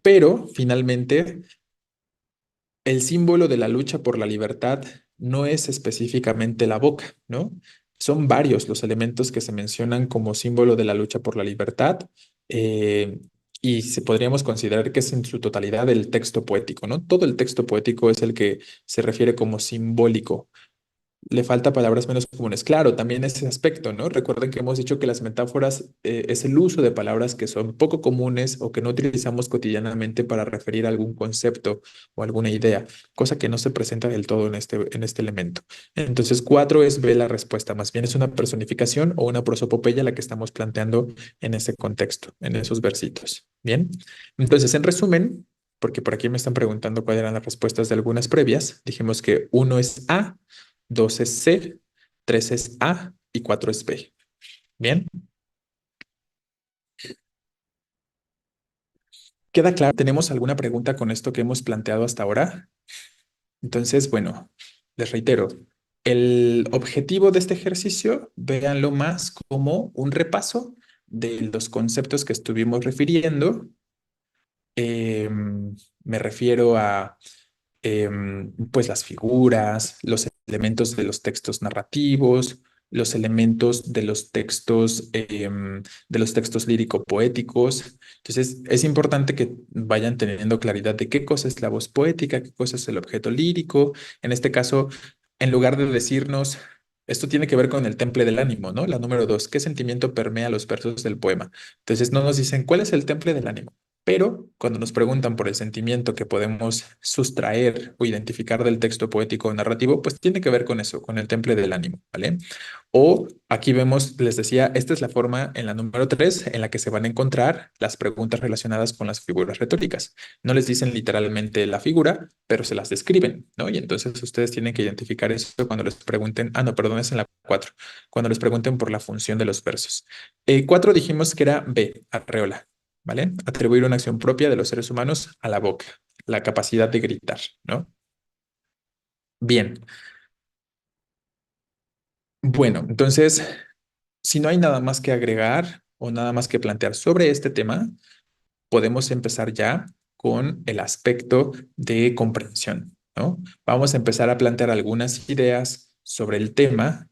pero finalmente el símbolo de la lucha por la libertad no es específicamente la boca, ¿no? Son varios los elementos que se mencionan como símbolo de la lucha por la libertad eh, y podríamos considerar que es en su totalidad el texto poético, ¿no? Todo el texto poético es el que se refiere como simbólico. Le falta palabras menos comunes. Claro, también ese aspecto, ¿no? Recuerden que hemos dicho que las metáforas es el uso de palabras que son poco comunes o que no utilizamos cotidianamente para referir a algún concepto o alguna idea, cosa que no se presenta del todo en este elemento. Entonces, 4 es B la respuesta, más bien es una personificación o una prosopopeya la que estamos planteando en ese contexto, en esos versitos. Bien, entonces, en resumen, porque por aquí me están preguntando cuáles eran las respuestas de algunas previas, dijimos que uno es A. 2 es C, 3 es A y 4 es B. Bien, ¿queda claro? ¿Tenemos alguna pregunta con esto que hemos planteado hasta ahora? Entonces, bueno, les reitero, el objetivo de este ejercicio, véanlo más como un repaso de los conceptos que estuvimos refiriendo. Me refiero a pues las figuras, los elementos de los textos narrativos, los elementos de los textos lírico-poéticos. Entonces, es importante que vayan teniendo claridad de qué cosa es la voz poética, qué cosa es el objeto lírico. En este caso, en lugar de decirnos, esto tiene que ver con el temple del ánimo, ¿no? La número 2, ¿qué sentimiento permea los versos del poema? Entonces, no nos dicen, ¿cuál es el temple del ánimo? Pero cuando nos preguntan por el sentimiento que podemos sustraer o identificar del texto poético o narrativo, pues tiene que ver con eso, con el temple del ánimo, ¿vale? O aquí vemos, les decía, esta es la forma en la número 3 en la que se van a encontrar las preguntas relacionadas con las figuras retóricas. No les dicen literalmente la figura, pero se las describen, ¿no? Y entonces ustedes tienen que identificar eso cuando les pregunten, no, perdón, es en la 4, cuando les pregunten por la función de los versos. 4 dijimos que era B, arreola. ¿Vale? Atribuir una acción propia de los seres humanos a la boca, la capacidad de gritar, ¿no? Bien, bueno, entonces, si no hay nada más que agregar o nada más que plantear sobre este tema, podemos empezar ya con el aspecto de comprensión, ¿no? Vamos a empezar a plantear algunas ideas sobre el tema,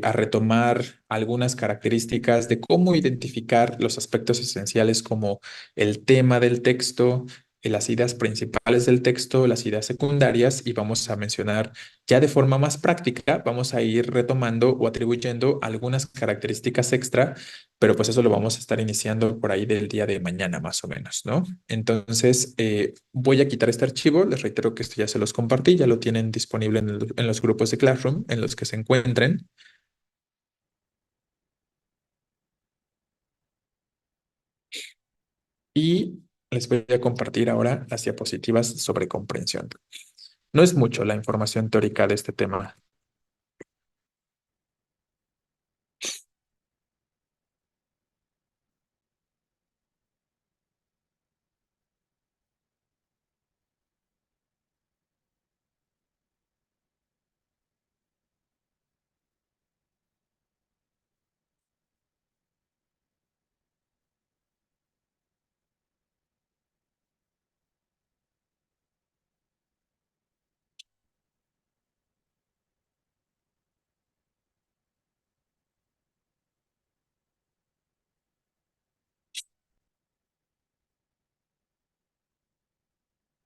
a retomar algunas características de cómo identificar los aspectos esenciales como el tema del texto, las ideas principales del texto, las ideas secundarias y vamos a mencionar ya de forma más práctica, vamos a ir retomando o atribuyendo algunas características extra, pero pues eso lo vamos a estar iniciando por ahí del día de mañana más o menos, ¿no? Entonces, voy a quitar este archivo, les reitero que esto ya se los compartí, ya lo tienen disponible en los grupos de Classroom en los que se encuentren y les voy a compartir ahora las diapositivas sobre comprensión. No es mucho la información teórica de este tema.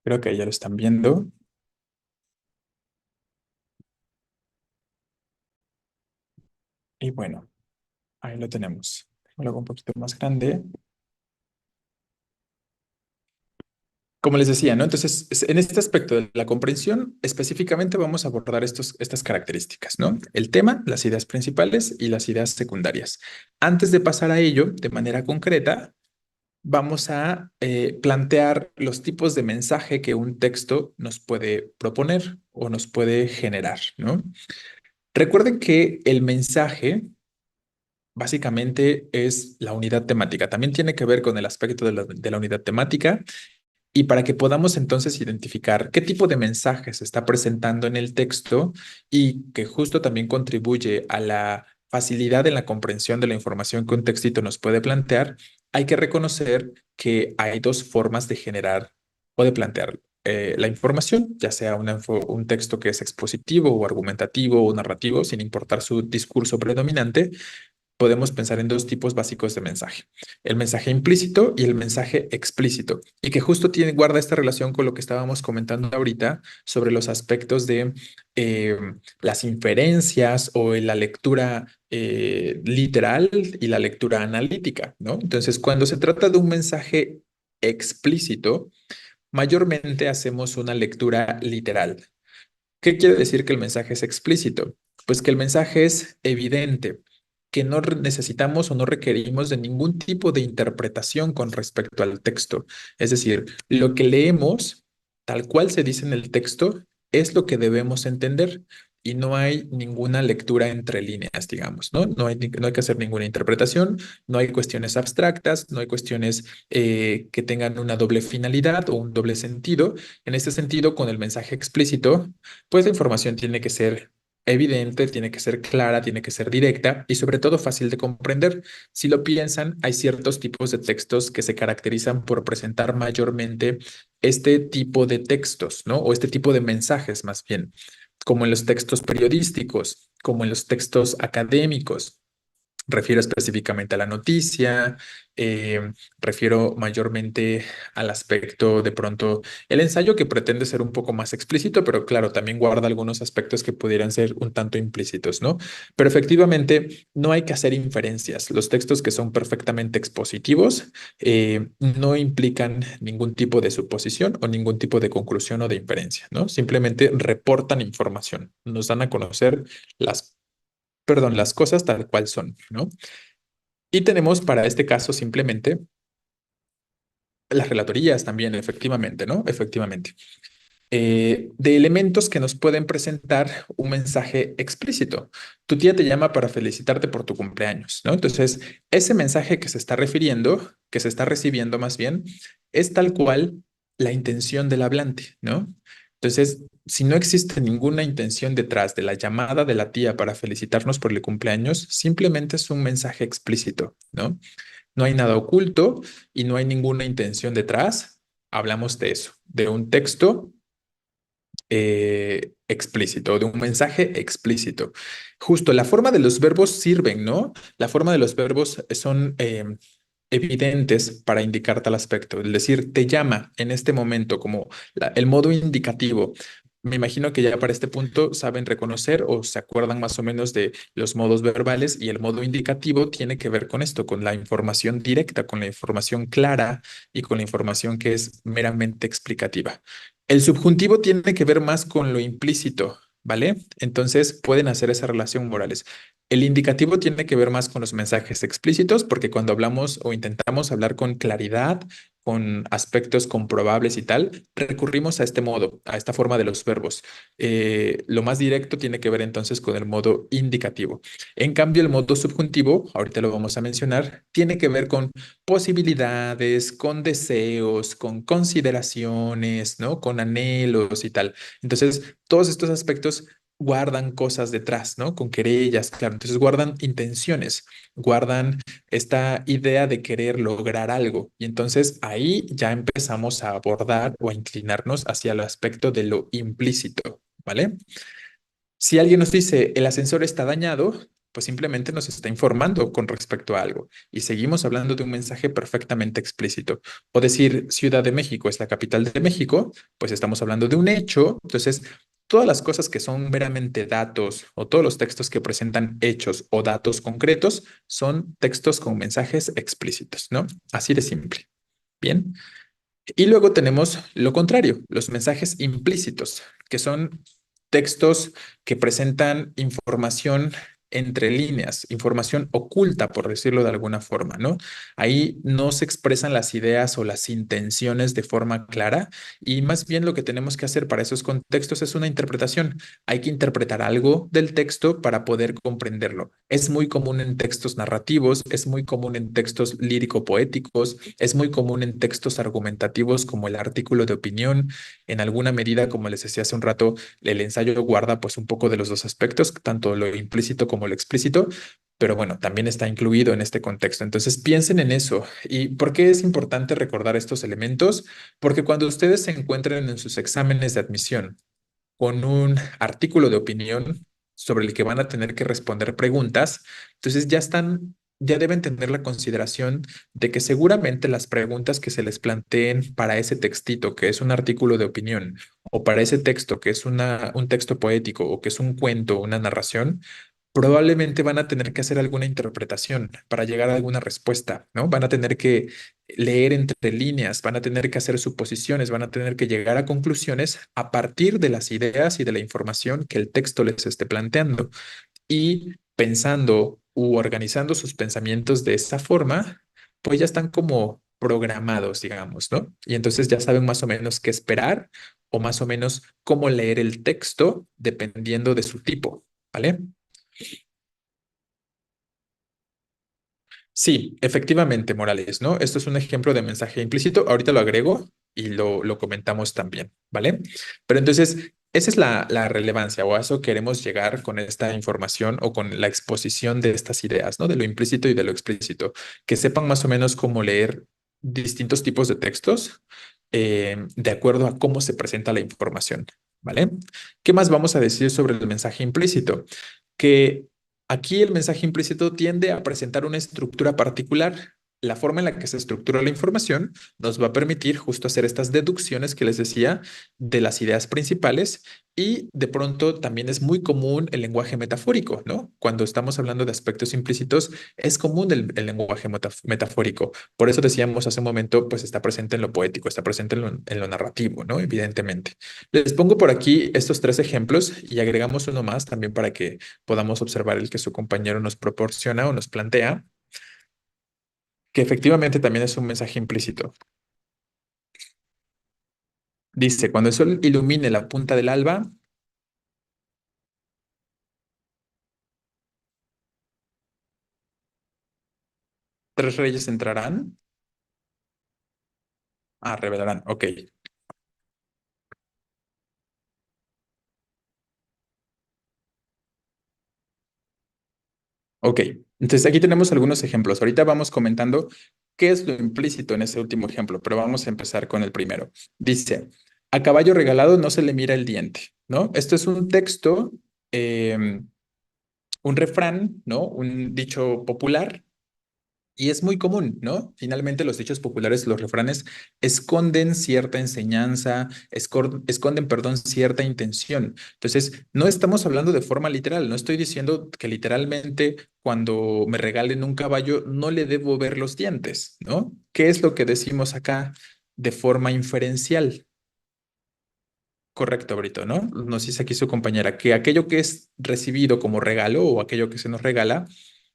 Creo que ya lo están viendo. Y bueno, ahí lo tenemos. Luego un poquito más grande. Como les decía, ¿no? Entonces, en este aspecto de la comprensión, específicamente vamos a abordar estas características, ¿no? El tema, las ideas principales y las ideas secundarias. Antes de pasar a ello, de manera concreta, vamos a plantear los tipos de mensaje que un texto nos puede proponer o nos puede generar, ¿no? Recuerden que el mensaje básicamente es la unidad temática. También tiene que ver con el aspecto de la unidad temática y para que podamos entonces identificar qué tipo de mensaje se está presentando en el texto y que justo también contribuye a la facilidad en la comprensión de la información que un textito nos puede plantear, hay que reconocer que hay dos formas de generar o de plantear la información, ya sea un texto que es expositivo o argumentativo o narrativo, sin importar su discurso predominante. Podemos pensar en dos tipos básicos de mensaje, el mensaje implícito y el mensaje explícito, y que justo guarda esta relación con lo que estábamos comentando ahorita sobre los aspectos de eh, las inferencias o en la lectura literal y la lectura analítica, ¿no? Entonces, cuando se trata de un mensaje explícito, mayormente hacemos una lectura literal. ¿Qué quiere decir que el mensaje es explícito? Pues que el mensaje es evidente, que no necesitamos o no requerimos de ningún tipo de interpretación con respecto al texto. Es decir, lo que leemos, tal cual se dice en el texto, es lo que debemos entender y no hay ninguna lectura entre líneas, digamos, ¿no? No hay que hacer ninguna interpretación, no hay cuestiones abstractas, no hay cuestiones que tengan una doble finalidad o un doble sentido. En este sentido, con el mensaje explícito, pues la información tiene que ser evidente, tiene que ser clara, tiene que ser directa y sobre todo fácil de comprender. Si lo piensan, hay ciertos tipos de textos que se caracterizan por presentar mayormente este tipo de textos, ¿no? O este tipo de mensajes más bien, como en los textos periodísticos, como en los textos académicos. Refiero específicamente a la noticia, refiero mayormente al aspecto de pronto, el ensayo que pretende ser un poco más explícito, pero claro, también guarda algunos aspectos que pudieran ser un tanto implícitos, ¿no? Pero efectivamente, no hay que hacer inferencias. Los textos que son perfectamente expositivos no implican ningún tipo de suposición o ningún tipo de conclusión o de inferencia, ¿no? Simplemente reportan información, nos dan a conocer las cosas tal cual son, ¿no? Y tenemos para este caso simplemente las relatorías también, efectivamente, ¿no? Efectivamente. De elementos que nos pueden presentar un mensaje explícito. Tu tía te llama para felicitarte por tu cumpleaños, ¿no? Entonces, ese mensaje que se está refiriendo, que se está recibiendo más bien, es tal cual la intención del hablante, ¿no? Entonces, si no existe ninguna intención detrás de la llamada de la tía para felicitarnos por el cumpleaños, simplemente es un mensaje explícito, ¿no? No hay nada oculto y no hay ninguna intención detrás. Hablamos de eso, de un texto explícito, de un mensaje explícito. Justo la forma de los verbos sirven, ¿no? La forma de los verbos son evidentes para indicar tal aspecto. Es decir, te llama en este momento como el modo indicativo. Me imagino que ya para este punto saben reconocer o se acuerdan más o menos de los modos verbales y el modo indicativo tiene que ver con esto, con la información directa, con la información clara y con la información que es meramente explicativa. El subjuntivo tiene que ver más con lo implícito, ¿vale? Entonces pueden hacer esa relación morales. El indicativo tiene que ver más con los mensajes explícitos, porque cuando hablamos o intentamos hablar con claridad, con aspectos comprobables y tal, recurrimos a este modo, a esta forma de los verbos. Lo más directo tiene que ver entonces con el modo indicativo. En cambio, el modo subjuntivo, ahorita lo vamos a mencionar, tiene que ver con posibilidades, con deseos, con consideraciones, ¿no? Con anhelos y tal. Entonces, todos estos aspectos guardan cosas detrás, ¿no? Con querellas, claro. Entonces guardan intenciones, guardan esta idea de querer lograr algo. Y entonces ahí ya empezamos a abordar o a inclinarnos hacia el aspecto de lo implícito, ¿vale? Si alguien nos dice el ascensor está dañado, pues simplemente nos está informando con respecto a algo. Y seguimos hablando de un mensaje perfectamente explícito. O decir Ciudad de México es la capital de México, pues estamos hablando de un hecho. Entonces, todas las cosas que son meramente datos o todos los textos que presentan hechos o datos concretos son textos con mensajes explícitos, ¿no? Así de simple. Bien. Y luego tenemos lo contrario, los mensajes implícitos, que son textos que presentan información entre líneas, información oculta, por decirlo de alguna forma, ¿no? Ahí no se expresan las ideas o las intenciones de forma clara y más bien lo que tenemos que hacer para esos contextos es una interpretación. Hay que interpretar algo del texto para poder comprenderlo. Es muy común en textos narrativos, es muy común en textos lírico-poéticos, es muy común en textos argumentativos como el artículo de opinión. En alguna medida, como les decía hace un rato, el ensayo guarda pues un poco de los dos aspectos, tanto lo implícito como lo explícito, pero bueno, también está incluido en este contexto. Entonces piensen en eso. ¿Y por qué es importante recordar estos elementos? Porque cuando ustedes se encuentren en sus exámenes de admisión con un artículo de opinión sobre el que van a tener que responder preguntas, entonces ya deben tener la consideración de que seguramente las preguntas que se les planteen para ese textito, que es un artículo de opinión, o para ese texto, que es un texto poético, o que es un cuento, una narración, probablemente van a tener que hacer alguna interpretación para llegar a alguna respuesta, ¿no? Van a tener que leer entre líneas, van a tener que hacer suposiciones, van a tener que llegar a conclusiones a partir de las ideas y de la información que el texto les esté planteando. Y pensando u organizando sus pensamientos de esa forma, pues ya están como programados, digamos, ¿no? Y entonces ya saben más o menos qué esperar o más o menos cómo leer el texto dependiendo de su tipo, ¿vale? Sí, efectivamente, Morales, ¿no? Esto es un ejemplo de mensaje implícito. Ahorita lo agrego y lo comentamos también, ¿vale? Pero entonces, esa es la relevancia o a eso queremos llegar con esta información o con la exposición de estas ideas, ¿no? De lo implícito y de lo explícito. Que sepan más o menos cómo leer distintos tipos de textos de acuerdo a cómo se presenta la información, ¿vale? ¿Qué más vamos a decir sobre el mensaje implícito? Que aquí el mensaje implícito tiende a presentar una estructura particular. La forma en la que se estructura la información nos va a permitir justo hacer estas deducciones que les decía de las ideas principales y de pronto también es muy común el lenguaje metafórico, ¿no? Cuando estamos hablando de aspectos implícitos, es común el lenguaje metafórico. Por eso decíamos hace un momento, pues está presente en lo poético, está presente en lo narrativo, ¿no? Evidentemente. Les pongo por aquí estos tres ejemplos y agregamos uno más también para que podamos observar el que su compañero nos proporciona o nos plantea, que efectivamente también es un mensaje implícito. Dice, cuando el sol ilumine la punta del alba, tres reyes entrarán. Ah, revelarán. Ok, ok. Entonces aquí tenemos algunos ejemplos. Ahorita vamos comentando qué es lo implícito en ese último ejemplo, pero vamos a empezar con el primero. Dice, a caballo regalado no se le mira el diente, ¿no? Esto es un texto, un refrán, ¿no? Un dicho popular. Y es muy común, ¿no? Finalmente los dichos populares, los refranes, esconden cierta enseñanza, esconden, perdón, cierta intención. Entonces, no estamos hablando de forma literal, no estoy diciendo que literalmente cuando me regalen un caballo no le debo ver los dientes, ¿no? ¿Qué es lo que decimos acá de forma inferencial? Correcto, Brito, ¿no? Nos dice aquí su compañera que aquello que es recibido como regalo o aquello que se nos regala,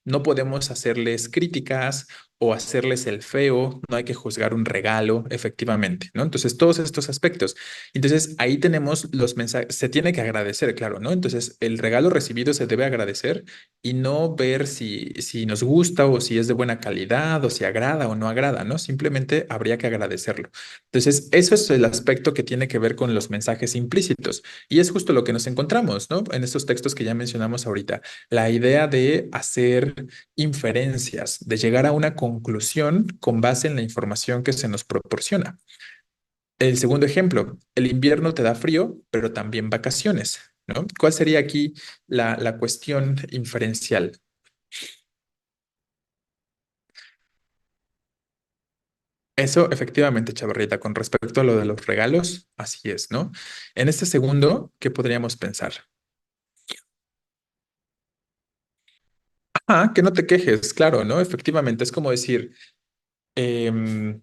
no podemos hacerles críticas o hacerles el feo, no hay que juzgar un regalo, efectivamente, ¿no? Entonces, todos estos aspectos. Entonces, ahí tenemos los mensajes, se tiene que agradecer, claro, ¿no? Entonces, el regalo recibido se debe agradecer y no ver si nos gusta o si es de buena calidad o si agrada o no agrada, ¿no? Simplemente habría que agradecerlo. Entonces, eso es el aspecto que tiene que ver con los mensajes implícitos. Y es justo lo que nos encontramos, ¿no? En estos textos que ya mencionamos ahorita. La idea de hacer inferencias, de llegar a una conclusión con base en la información que se nos proporciona. El segundo ejemplo, el invierno te da frío, pero también vacaciones, ¿no? ¿Cuál sería aquí la cuestión inferencial? Eso efectivamente, Chavarrita, con respecto a lo de los regalos, así es, ¿no? En este segundo, ¿qué podríamos pensar? Ah, que no te quejes, claro, ¿no? Efectivamente, es como decir, em,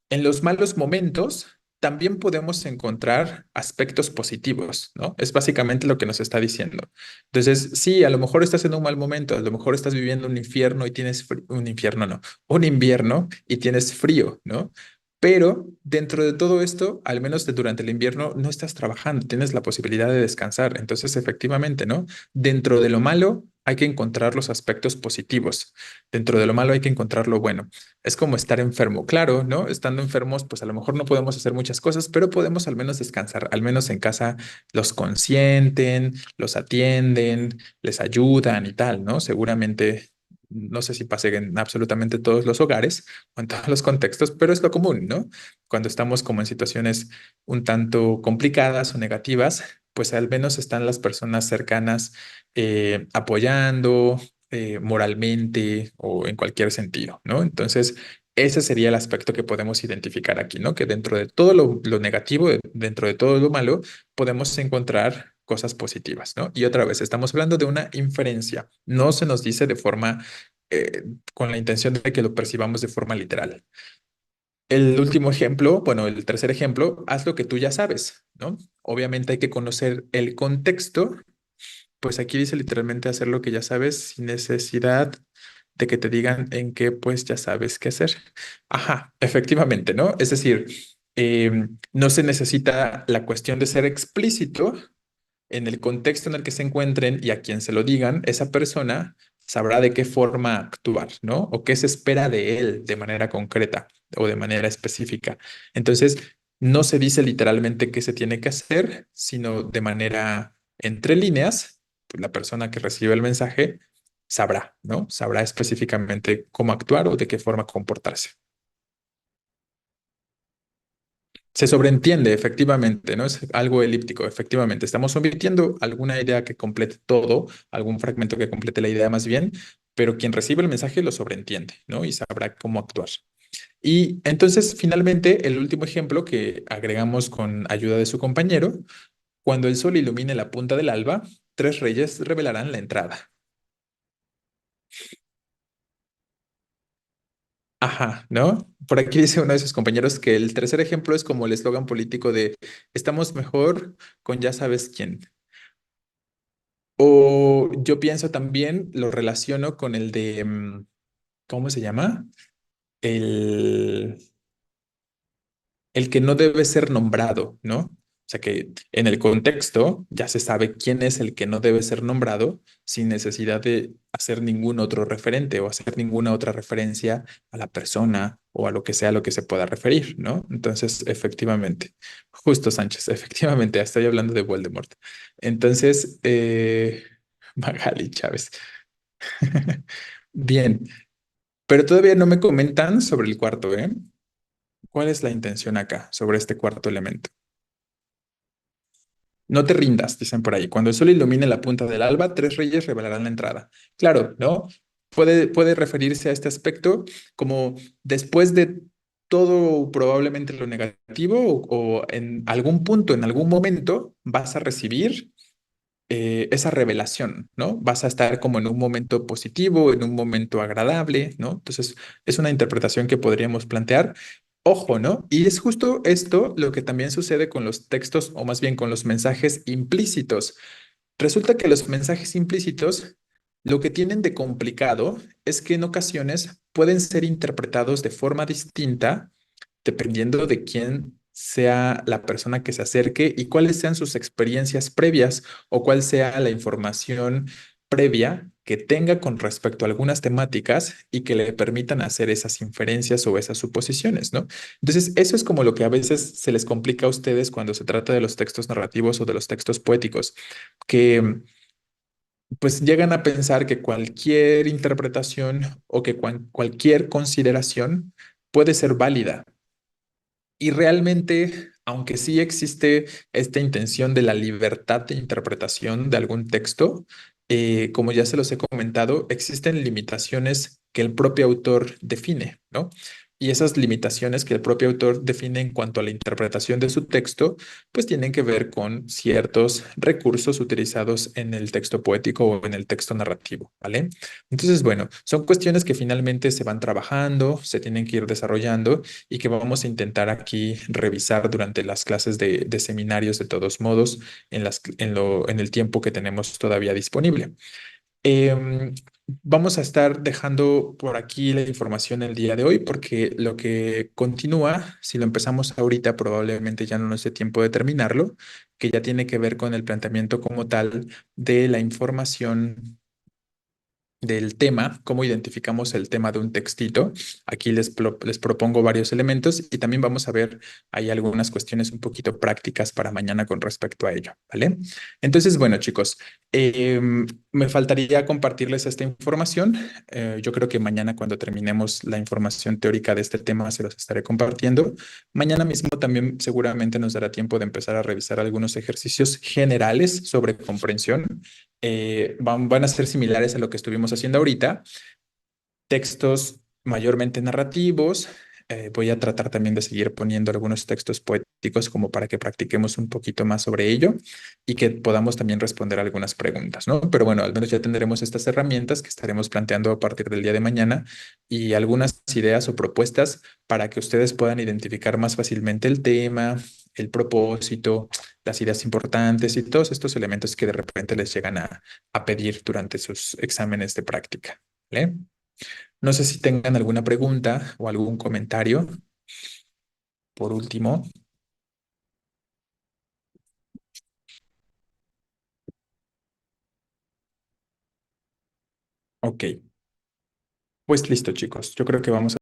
en los malos momentos también podemos encontrar aspectos positivos, ¿no? Es básicamente lo que nos está diciendo. Entonces, sí, a lo mejor estás en un mal momento, a lo mejor estás viviendo un infierno y tienes un infierno, no, un invierno y tienes frío, ¿no? Pero dentro de todo esto, al menos durante el invierno, no estás trabajando, tienes la posibilidad de descansar. Entonces, efectivamente, ¿no? Dentro de lo malo hay que encontrar los aspectos positivos. Dentro de lo malo hay que encontrar lo bueno. Es como estar enfermo, claro, ¿no? Estando enfermos, pues a lo mejor no podemos hacer muchas cosas, pero podemos al menos descansar, al menos en casa los consienten, los atienden, les ayudan y tal, ¿no? Seguramente, no sé si pase en absolutamente todos los hogares o en todos los contextos, pero es lo común, ¿no? Cuando estamos como en situaciones un tanto complicadas o negativas, pues al menos están las personas cercanas apoyando moralmente o en cualquier sentido, ¿no? Entonces, ese sería el aspecto que podemos identificar aquí, ¿no? Que dentro de todo lo negativo, dentro de todo lo malo, podemos encontrar cosas positivas, ¿no? Y otra vez, estamos hablando de una inferencia, no se nos dice de forma, con la intención de que lo percibamos de forma literal. El último ejemplo, bueno, el tercer ejemplo, haz lo que tú ya sabes, ¿no? Obviamente hay que conocer el contexto, pues aquí dice literalmente hacer lo que ya sabes sin necesidad de que te digan en qué pues ya sabes qué hacer. Ajá, efectivamente, ¿no? Es decir, no se necesita la cuestión de ser explícito en el contexto en el que se encuentren y a quien se lo digan, esa persona sabrá de qué forma actuar, ¿no? O qué se espera de él de manera concreta o de manera específica. Entonces, no se dice literalmente qué se tiene que hacer, sino de manera entre líneas, pues, la persona que recibe el mensaje sabrá, ¿no? Sabrá específicamente cómo actuar o de qué forma comportarse. Se sobreentiende, efectivamente, ¿no? Es algo elíptico, efectivamente. Estamos omitiendo alguna idea que complete todo, algún fragmento que complete la idea más bien, pero quien recibe el mensaje lo sobreentiende, ¿no? Y sabrá cómo actuar. Y entonces, finalmente, el último ejemplo que agregamos con ayuda de su compañero, cuando el sol ilumine la punta del alba, tres reyes revelarán la entrada. Ajá, ¿no? Por aquí dice uno de sus compañeros que el tercer ejemplo es como el eslogan político de estamos mejor con ya sabes quién. O yo pienso también, lo relaciono con el de, ¿cómo se llama? El, el que no debe ser nombrado, ¿no? O sea que en el contexto ya se sabe quién es el que no debe ser nombrado sin necesidad de hacer ningún otro referente o hacer ninguna otra referencia a la persona o a lo que sea a lo que se pueda referir, ¿no? Entonces, efectivamente, justo Sánchez, efectivamente, estoy hablando de Voldemort. Entonces, Magali Chávez. Bien, pero todavía no me comentan sobre el cuarto, ¿eh? ¿Cuál es la intención acá sobre este cuarto elemento? No te rindas, dicen por ahí. Cuando el sol ilumine la punta del alba, tres reyes revelarán la entrada. Claro, ¿no? Puede referirse a este aspecto como después de todo probablemente lo negativo o en algún punto, en algún momento, vas a recibir esa revelación, ¿no? Vas a estar como en un momento positivo, en un momento agradable, ¿no? Entonces, es una interpretación que podríamos plantear. Ojo, ¿no? Y es justo esto lo que también sucede con los textos, o más bien con los mensajes implícitos. Resulta que los mensajes implícitos lo que tienen de complicado es que en ocasiones pueden ser interpretados de forma distinta dependiendo de quién sea la persona que se acerque y cuáles sean sus experiencias previas o cuál sea la información previa que tenga con respecto a algunas temáticas y que le permitan hacer esas inferencias o esas suposiciones, ¿no? Entonces, eso es como lo que a veces se les complica a ustedes cuando se trata de los textos narrativos o de los textos poéticos, que pues llegan a pensar que cualquier interpretación o que cualquier consideración puede ser válida y realmente, aunque sí existe esta intención de la libertad de interpretación de algún texto, como ya se los he comentado, existen limitaciones que el propio autor define, ¿no? Y esas limitaciones que el propio autor define en cuanto a la interpretación de su texto, pues tienen que ver con ciertos recursos utilizados en el texto poético o en el texto narrativo, ¿vale? Entonces, bueno, son cuestiones que finalmente se van trabajando, se tienen que ir desarrollando y que vamos a intentar aquí revisar durante las clases de seminarios de todos modos en el tiempo que tenemos todavía disponible. Em, Vamos a estar dejando por aquí la información el día de hoy porque lo que continúa, si lo empezamos ahorita, probablemente ya no nos dé tiempo de terminarlo, que ya tiene que ver con el planteamiento como tal de la información del tema, cómo identificamos el tema de un textito. Aquí les propongo varios elementos y también vamos a ver hay algunas cuestiones un poquito prácticas para mañana con respecto a ello, ¿vale? Entonces, bueno, chicos, me faltaría compartirles esta información. Yo creo que mañana cuando terminemos la información teórica de este tema se los estaré compartiendo. Mañana mismo también seguramente nos dará tiempo de empezar a revisar algunos ejercicios generales sobre comprensión van a ser similares a lo que estuvimos haciendo ahorita, textos mayormente narrativos. Voy a tratar también de seguir poniendo algunos textos poéticos como para que practiquemos un poquito más sobre ello y que podamos también responder algunas preguntas, ¿no? Pero bueno, al menos ya tendremos estas herramientas que estaremos planteando a partir del día de mañana y algunas ideas o propuestas para que ustedes puedan identificar más fácilmente el tema, el propósito, las ideas importantes y todos estos elementos que de repente les llegan a pedir durante sus exámenes de práctica, ¿vale? No sé si tengan alguna pregunta o algún comentario. Por último, ok. Pues listo, chicos. Yo creo que vamos